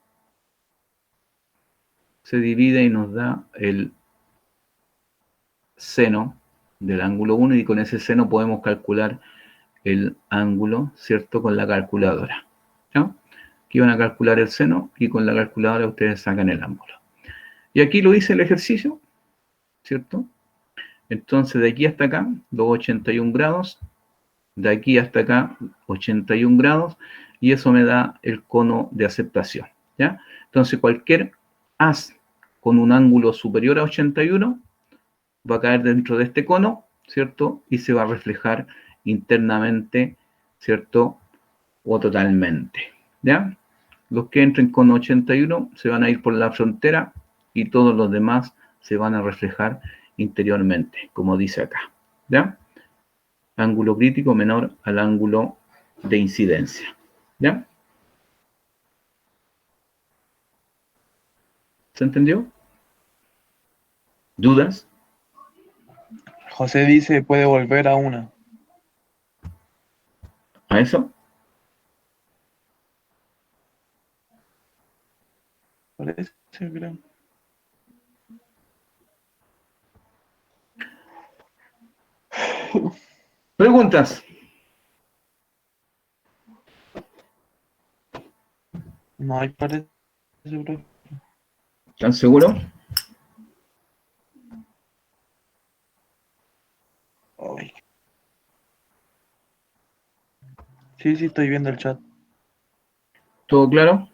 Se divide y nos da el seno del ángulo 1 y con ese seno podemos calcular el ángulo, ¿cierto? Con la calculadora, ¿ya? Aquí van a calcular el seno y con la calculadora ustedes sacan el ángulo. Y aquí lo hice el ejercicio, ¿cierto? Entonces de aquí hasta acá, los 81 grados, de aquí hasta acá, 81 grados, y eso me da el cono de aceptación, ¿ya? Entonces cualquier haz con un ángulo superior a 81 va a caer dentro de este cono, ¿cierto? Y se va a reflejar internamente, ¿cierto? O totalmente, ¿ya? Los que entren con 81 se van a ir por la frontera y todos los demás se van a reflejar interiormente, como dice acá, ¿ya? Ángulo crítico menor al ángulo de incidencia, ¿ya? ¿Se entendió? ¿Dudas? José dice, puede volver a una. ¿A eso? Parece, creo. ¿Preguntas? No hay parece, profe. ¿Están seguros? Ay. Sí, sí, estoy viendo el chat. ¿Todo claro?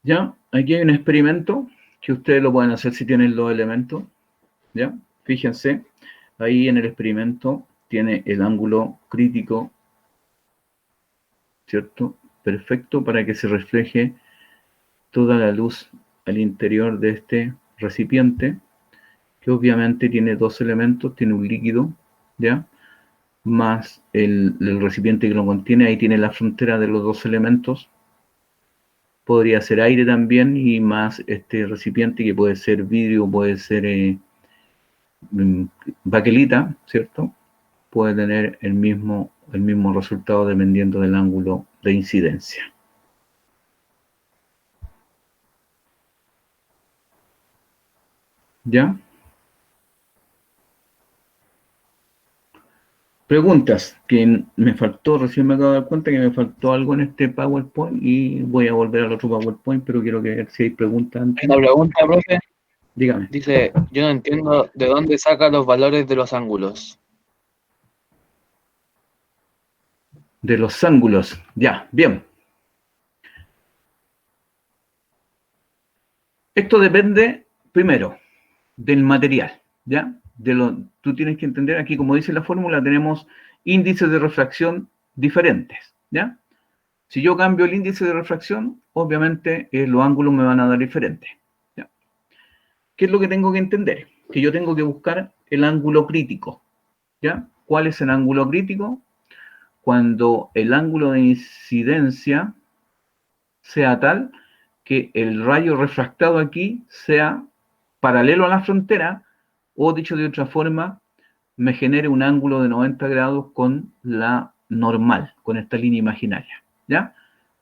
Ya, aquí hay un experimento que ustedes lo pueden hacer si tienen los elementos. ¿Ya? Fíjense, ahí en el experimento tiene el ángulo crítico, ¿cierto? Perfecto para que se refleje toda la luz al interior de este recipiente, que obviamente tiene dos elementos, tiene un líquido, ¿ya? Más el recipiente que lo contiene, ahí tiene la frontera de los dos elementos, podría ser aire también, y más este recipiente que puede ser vidrio, puede ser baquelita, ¿cierto? Puede tener el mismo resultado dependiendo del ángulo de incidencia. ¿Ya? Preguntas, que me faltó, recién me acabo de dar cuenta que me faltó algo en este PowerPoint y voy a volver al otro PowerPoint, pero quiero que ver si hay preguntas antes. Una pregunta, profe. Dígame. Dice, yo no entiendo de dónde saca los valores de los ángulos. De los ángulos. Ya, bien. Esto depende, primero, del material, ¿ya? Tú tienes que entender, aquí como dice la fórmula, tenemos índices de refracción diferentes, ¿ya? Si yo cambio el índice de refracción, obviamente los ángulos me van a dar diferentes, ¿ya? ¿Qué es lo que tengo que entender? Que yo tengo que buscar el ángulo crítico, ¿ya? ¿Cuál es el ángulo crítico? Cuando el ángulo de incidencia sea tal que el rayo refractado aquí sea paralelo a la frontera, o dicho de otra forma, me genere un ángulo de 90 grados con la normal, con esta línea imaginaria, ¿ya?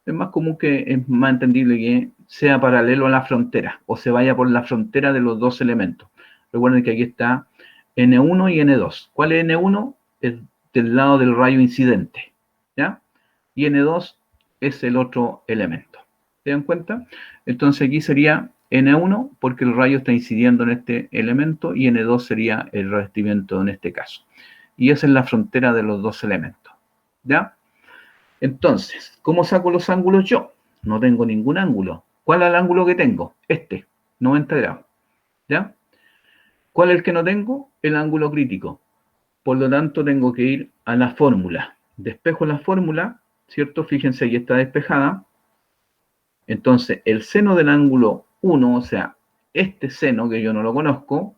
Es más común, que es más entendible que sea paralelo a la frontera, o se vaya por la frontera de los dos elementos. Recuerden que aquí está N1 y N2. ¿Cuál es N1? Es del lado del rayo incidente, ¿ya? Y N2 es el otro elemento. ¿Se dan cuenta? Entonces aquí sería N1 porque el rayo está incidiendo en este elemento, y N2 sería el revestimiento en este caso. Y esa es la frontera de los dos elementos, ¿ya? Entonces, ¿cómo saco los ángulos yo? No tengo ningún ángulo. ¿Cuál es el ángulo que tengo? Este, 90 grados, ¿ya? ¿Cuál es el que no tengo? El ángulo crítico. Por lo tanto, tengo que ir a la fórmula. Despejo la fórmula, ¿cierto? Fíjense, ahí está despejada. Entonces, el seno del ángulo 1, o sea, este seno que yo no lo conozco,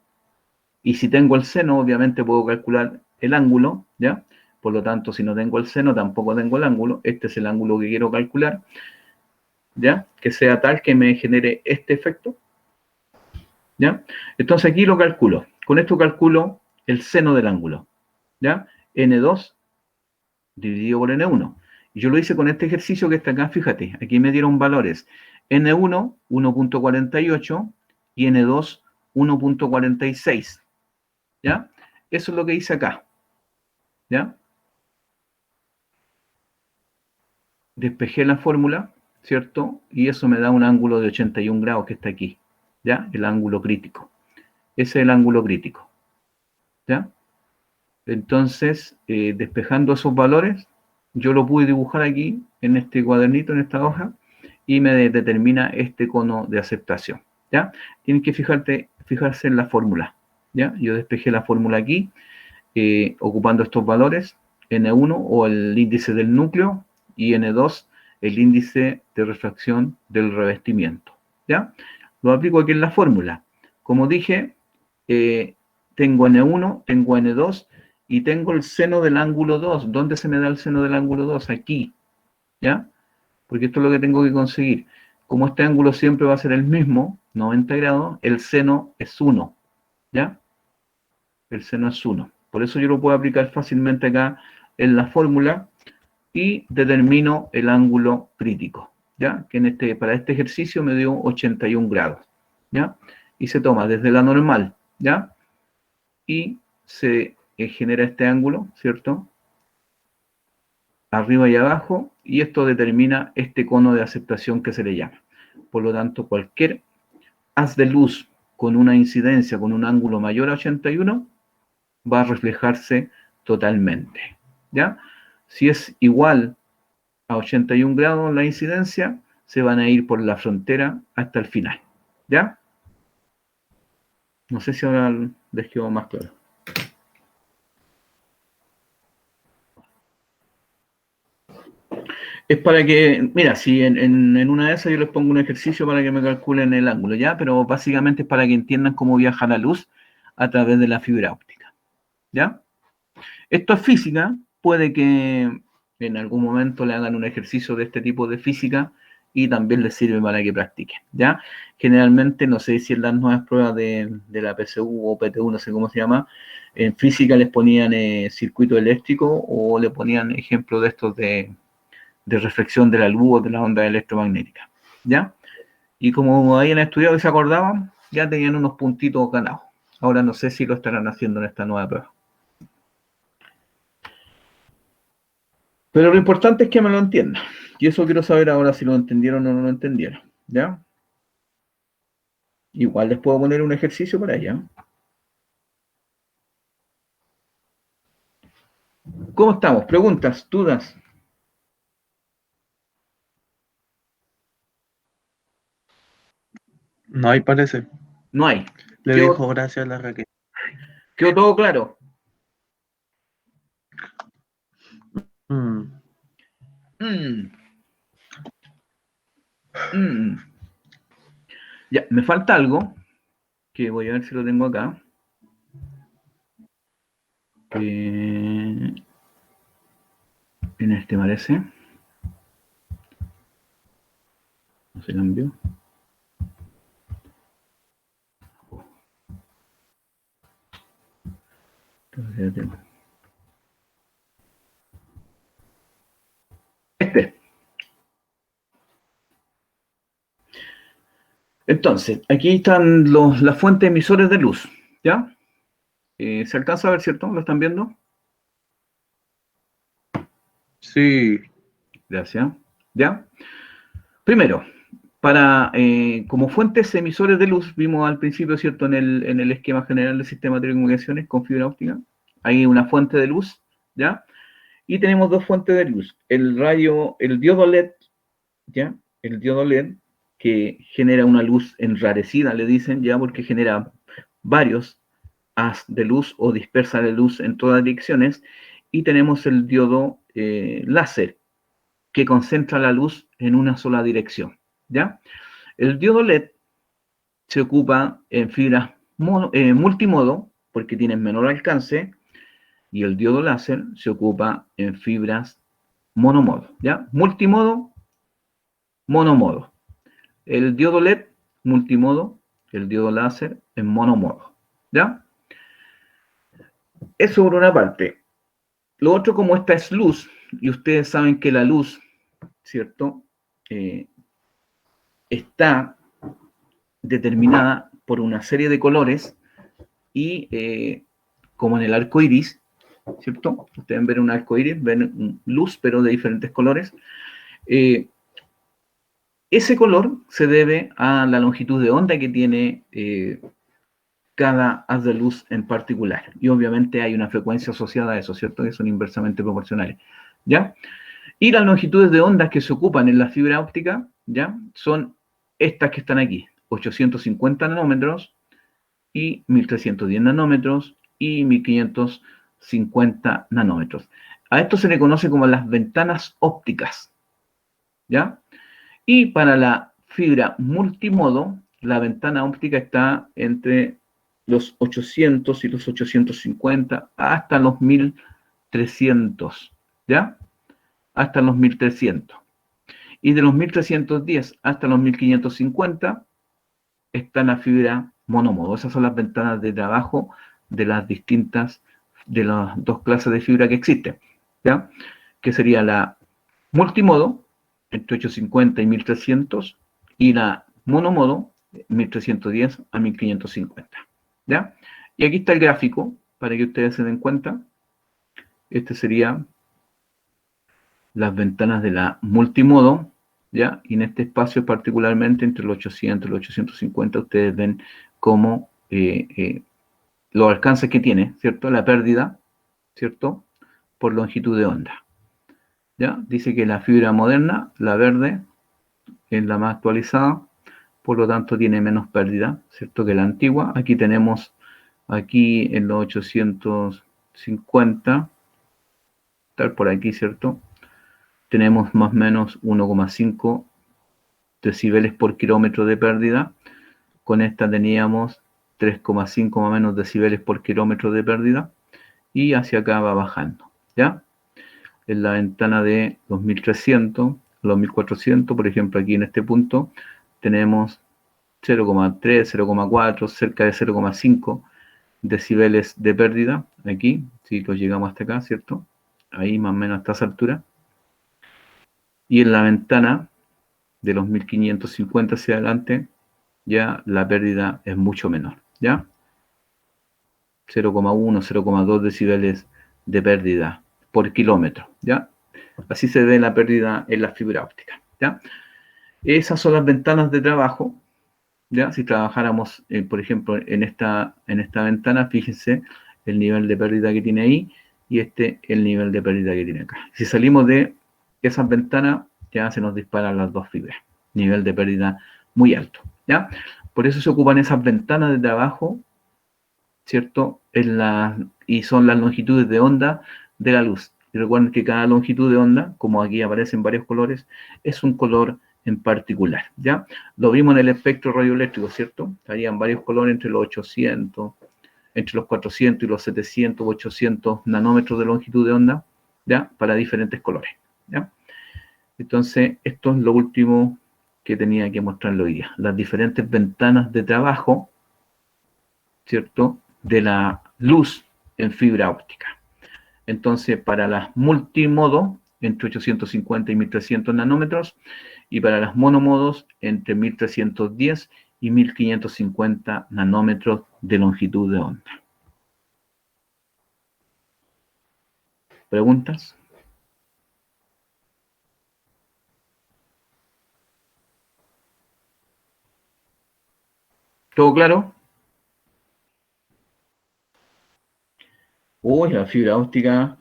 y si tengo el seno, obviamente puedo calcular el ángulo, ¿ya? Por lo tanto, si no tengo el seno, tampoco tengo el ángulo. Este es el ángulo que quiero calcular, ¿ya? Que sea tal que me genere este efecto, ¿ya? Entonces aquí lo calculo. Con esto calculo el seno del ángulo, ¿ya? N2 dividido por N1. Y yo lo hice con este ejercicio que está acá, fíjate, aquí me dieron valores. N1, 1.48 y N2, 1.46, ¿ya? Eso es lo que hice acá, ¿ya? Despejé la fórmula, ¿cierto? Y eso me da un ángulo de 81 grados que está aquí, ¿ya? El ángulo crítico. Ese es el ángulo crítico, ¿ya? Entonces, despejando esos valores, yo lo pude dibujar aquí, en este cuadernito, en esta hoja, y me determina este cono de aceptación, ¿ya? Tienen que fijarse en la fórmula, ¿ya? Yo despejé la fórmula aquí, ocupando estos valores, N1 o el índice del núcleo, y N2 el índice de refracción del revestimiento, ¿ya? Lo aplico aquí en la fórmula. Como dije, tengo N1, tengo N2, y tengo el seno del ángulo 2. ¿Dónde se me da el seno del ángulo 2? Aquí, ¿ya? Porque esto es lo que tengo que conseguir. Como este ángulo siempre va a ser el mismo, 90 grados, el seno es 1, ¿ya? El seno es 1. Por eso yo lo puedo aplicar fácilmente acá en la fórmula y determino el ángulo crítico, ¿ya? Que para este ejercicio me dio 81 grados, ¿ya? Y se toma desde la normal, ¿ya? Y se genera este ángulo, ¿cierto? Arriba y abajo, y esto determina este cono de aceptación que se le llama. Por lo tanto, cualquier haz de luz con una incidencia, con un ángulo mayor a 81, va a reflejarse totalmente, ¿ya? Si es igual a 81 grados la incidencia, se van a ir por la frontera hasta el final, ¿ya? No sé si ahora les quedó más claro. Es para que, mira, si en una de esas yo les pongo un ejercicio para que me calculen el ángulo, ¿ya? Pero básicamente es para que entiendan cómo viaja la luz a través de la fibra óptica, ¿ya? Esto es física, puede que en algún momento le hagan un ejercicio de este tipo de física y también les sirve para que practiquen, ¿ya? Generalmente, no sé si en las nuevas pruebas de la PSU o PTU, no sé cómo se llama, en física les ponían circuito eléctrico o le ponían ejemplos de estos de reflexión de la luz o de las ondas electromagnéticas, ¿ya? Y como hayan estudiado y se acordaban, ya tenían unos puntitos ganados. Ahora no sé si lo estarán haciendo en esta nueva prueba. Pero lo importante es que me lo entiendan. Y eso quiero saber ahora si lo entendieron o no lo entendieron, ¿ya? Igual les puedo poner un ejercicio para allá. ¿Cómo estamos? ¿Preguntas? ¿Dudas? No hay, parece. No hay. Le ¿Quedó, dijo gracias a la Raquel. quedó todo claro? Mm. Ya, me falta algo, que voy a ver si lo tengo acá. En este parece. No se cambió. Entonces, aquí están las fuentes emisores de luz, ¿ya? ¿Se alcanza a ver, cierto? ¿Lo están viendo? Sí. Gracias. ¿Ya? Primero, como fuentes emisores de luz, vimos al principio, ¿cierto? En el esquema general del sistema de telecomunicaciones con fibra óptica, hay una fuente de luz, ¿ya? Y tenemos dos fuentes de luz. El diodo LED, ¿ya? El diodo LED, que genera una luz enrarecida, le dicen, ¿ya? Porque genera varios haz de luz o dispersa de luz en todas direcciones. Y tenemos el diodo láser, que concentra la luz en una sola dirección, ¿ya? El diodo LED se ocupa en fibras multimodo, porque tienen menor alcance, y el diodo láser se ocupa en fibras monomodo, ¿ya? Multimodo, monomodo. El diodo LED, multimodo, el diodo láser en monomodo, ¿ya? Eso por una parte. Lo otro, como esta es luz, y ustedes saben que la luz, ¿cierto? Está determinada por una serie de colores y como en el arco iris, ¿cierto? Ustedes ven un arco iris, ven luz, pero de diferentes colores. Ese color se debe a la longitud de onda que tiene cada haz de luz en particular. Y obviamente hay una frecuencia asociada a eso, ¿cierto? Que son inversamente proporcionales, ¿ya? Y las longitudes de ondas que se ocupan en la fibra óptica, ¿ya? Son estas que están aquí, 850 nanómetros y 1310 nanómetros y 1550 nanómetros. A esto se le conoce como las ventanas ópticas, ¿ya? Y para la fibra multimodo, la ventana óptica está entre los 800 y los 850 hasta los 1300, ¿ya? Hasta los 1300. Y de los 1310 hasta los 1550 está la fibra monomodo. Esas son las ventanas de trabajo de las distintas, de las dos clases de fibra que existen, ¿ya? Que sería la multimodo, entre 850 y 1300, y la monomodo, 1310 a 1550, ¿ya? Y aquí está el gráfico, para que ustedes se den cuenta. Este sería las ventanas de la multimodo, ¿ya? Y en este espacio particularmente entre los 800 y los 850 ustedes ven cómo los alcances que tiene, ¿cierto? La pérdida, ¿cierto? Por longitud de onda, ¿ya? Dice que la fibra moderna, la verde, es la más actualizada, por lo tanto tiene menos pérdida, ¿cierto? Que la antigua. Aquí tenemos, aquí en los 850, tal por aquí, ¿cierto? Tenemos más o menos 1,5 decibeles por kilómetro de pérdida. Con esta teníamos 3,5 más o menos decibeles por kilómetro de pérdida. Y hacia acá va bajando, ¿ya? En la ventana de los 1300, los 1400, por ejemplo, aquí en este punto, tenemos 0,3, 0,4, cerca de 0,5 decibeles de pérdida. Aquí, si los llegamos hasta acá, ¿cierto? Ahí más o menos hasta esa altura. Y en la ventana de los 1550 hacia adelante, ya la pérdida es mucho menor, ¿ya? 0,1, 0,2 decibeles de pérdida por kilómetro, ¿ya? Así se ve la pérdida en la fibra óptica, ¿ya? Esas son las ventanas de trabajo, ¿ya? Si trabajáramos, por ejemplo, en esta ventana, fíjense el nivel de pérdida que tiene ahí y el nivel de pérdida que tiene acá. Si salimos de esas ventanas, ya se nos disparan las dos fibras. Nivel de pérdida muy alto, ¿ya? Por eso se ocupan esas ventanas de trabajo, ¿cierto? Y son las longitudes de onda de la luz. Y recuerden que cada longitud de onda, como aquí aparecen varios colores, es un color en particular, ¿ya? Lo vimos en el espectro radioeléctrico, ¿cierto? Harían varios colores entre los 800, entre los 400 y los 700 o 800 nanómetros de longitud de onda, ¿ya? Para diferentes colores, ¿ya? Entonces, esto es lo último que tenía que mostrarle hoy día. Las diferentes ventanas de trabajo, ¿cierto? De la luz en fibra óptica. Entonces, para las multimodo, entre 850 y 1300 nanómetros, y para las monomodos, entre 1310 y 1550 nanómetros de longitud de onda. ¿Preguntas? ¿Todo claro? Uy, la fibra óptica.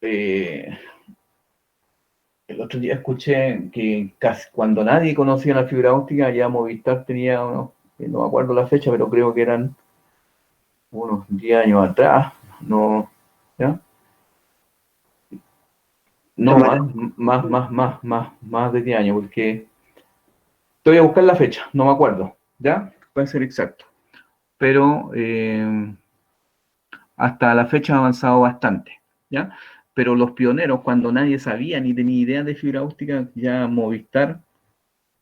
El otro día escuché que casi cuando nadie conocía la fibra óptica, ya Movistar tenía, no me acuerdo la fecha, pero creo que eran unos 10 años atrás, no, ¿ya? No, más de 10 años, porque te voy a buscar la fecha, no me acuerdo, ¿ya? Puede ser exacto. Pero hasta la fecha ha avanzado bastante, ¿ya? Pero los pioneros, cuando nadie sabía ni tenía idea de fibra óptica, ya Movistar,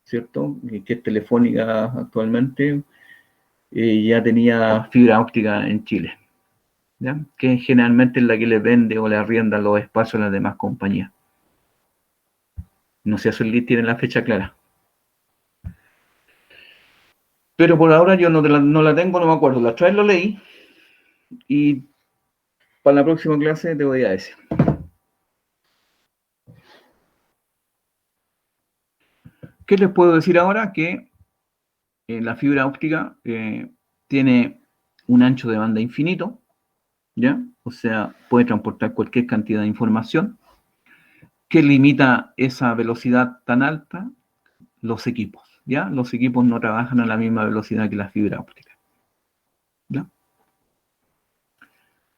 ¿cierto? Que es Telefónica actualmente, ya tenía fibra óptica en Chile, ¿ya? Que generalmente es la que le vende o le arrienda los espacios a las demás compañías. No sé si tiene la fecha clara. Pero por ahora yo no la tengo, no me acuerdo. La otra vez lo leí y para la próxima clase te voy a decir. ¿Qué les puedo decir ahora? Que la fibra óptica tiene un ancho de banda infinito, ¿ya? O sea, puede transportar cualquier cantidad de información. ¿Qué limita esa velocidad tan alta? Los equipos, ¿ya? Los equipos no trabajan a la misma velocidad que la fibra óptica, ¿ya?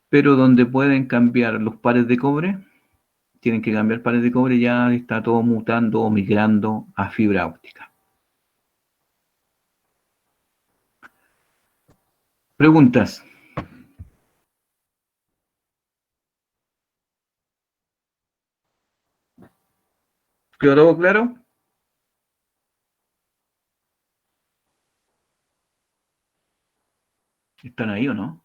Pero donde pueden cambiar los pares de cobre, tienen que cambiar pares de cobre, ya está todo mutando o migrando a fibra óptica. Preguntas. ¿Quedó todo claro? ¿Están ahí o no?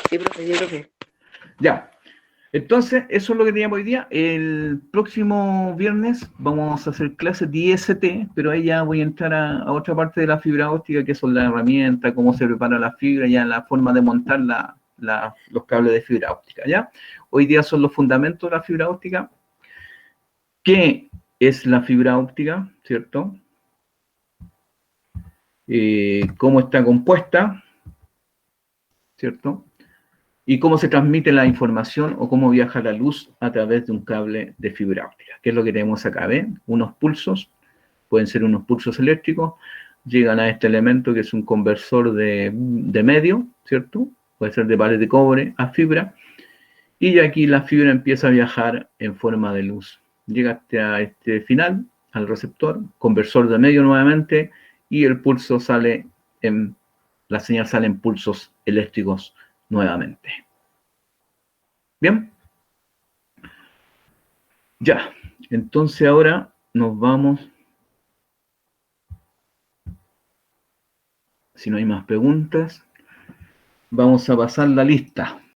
Sí, profe. Ya. Entonces, eso es lo que teníamos hoy día. El próximo viernes vamos a hacer clases de IST, pero ahí ya voy a entrar a otra parte de la fibra óptica, que son las herramientas, cómo se prepara la fibra, ya la forma de montar los cables de fibra óptica, ¿ya? Hoy día son los fundamentos de la fibra óptica. ¿Qué es la fibra óptica, cierto? Cómo está compuesta, ¿cierto? Y cómo se transmite la información o cómo viaja la luz a través de un cable de fibra óptica. ¿Qué es lo que tenemos acá? ¿Ven? Unos pulsos, pueden ser unos pulsos eléctricos, llegan a este elemento que es un conversor de medio, ¿cierto? Puede ser de pared de cobre a fibra, y aquí la fibra empieza a viajar en forma de luz. Llega hasta este final, al receptor, conversor de medio nuevamente, y el pulso sale la señal sale en pulsos eléctricos nuevamente. ¿Bien? Ya, entonces ahora nos vamos, si no hay más preguntas, vamos a pasar la lista.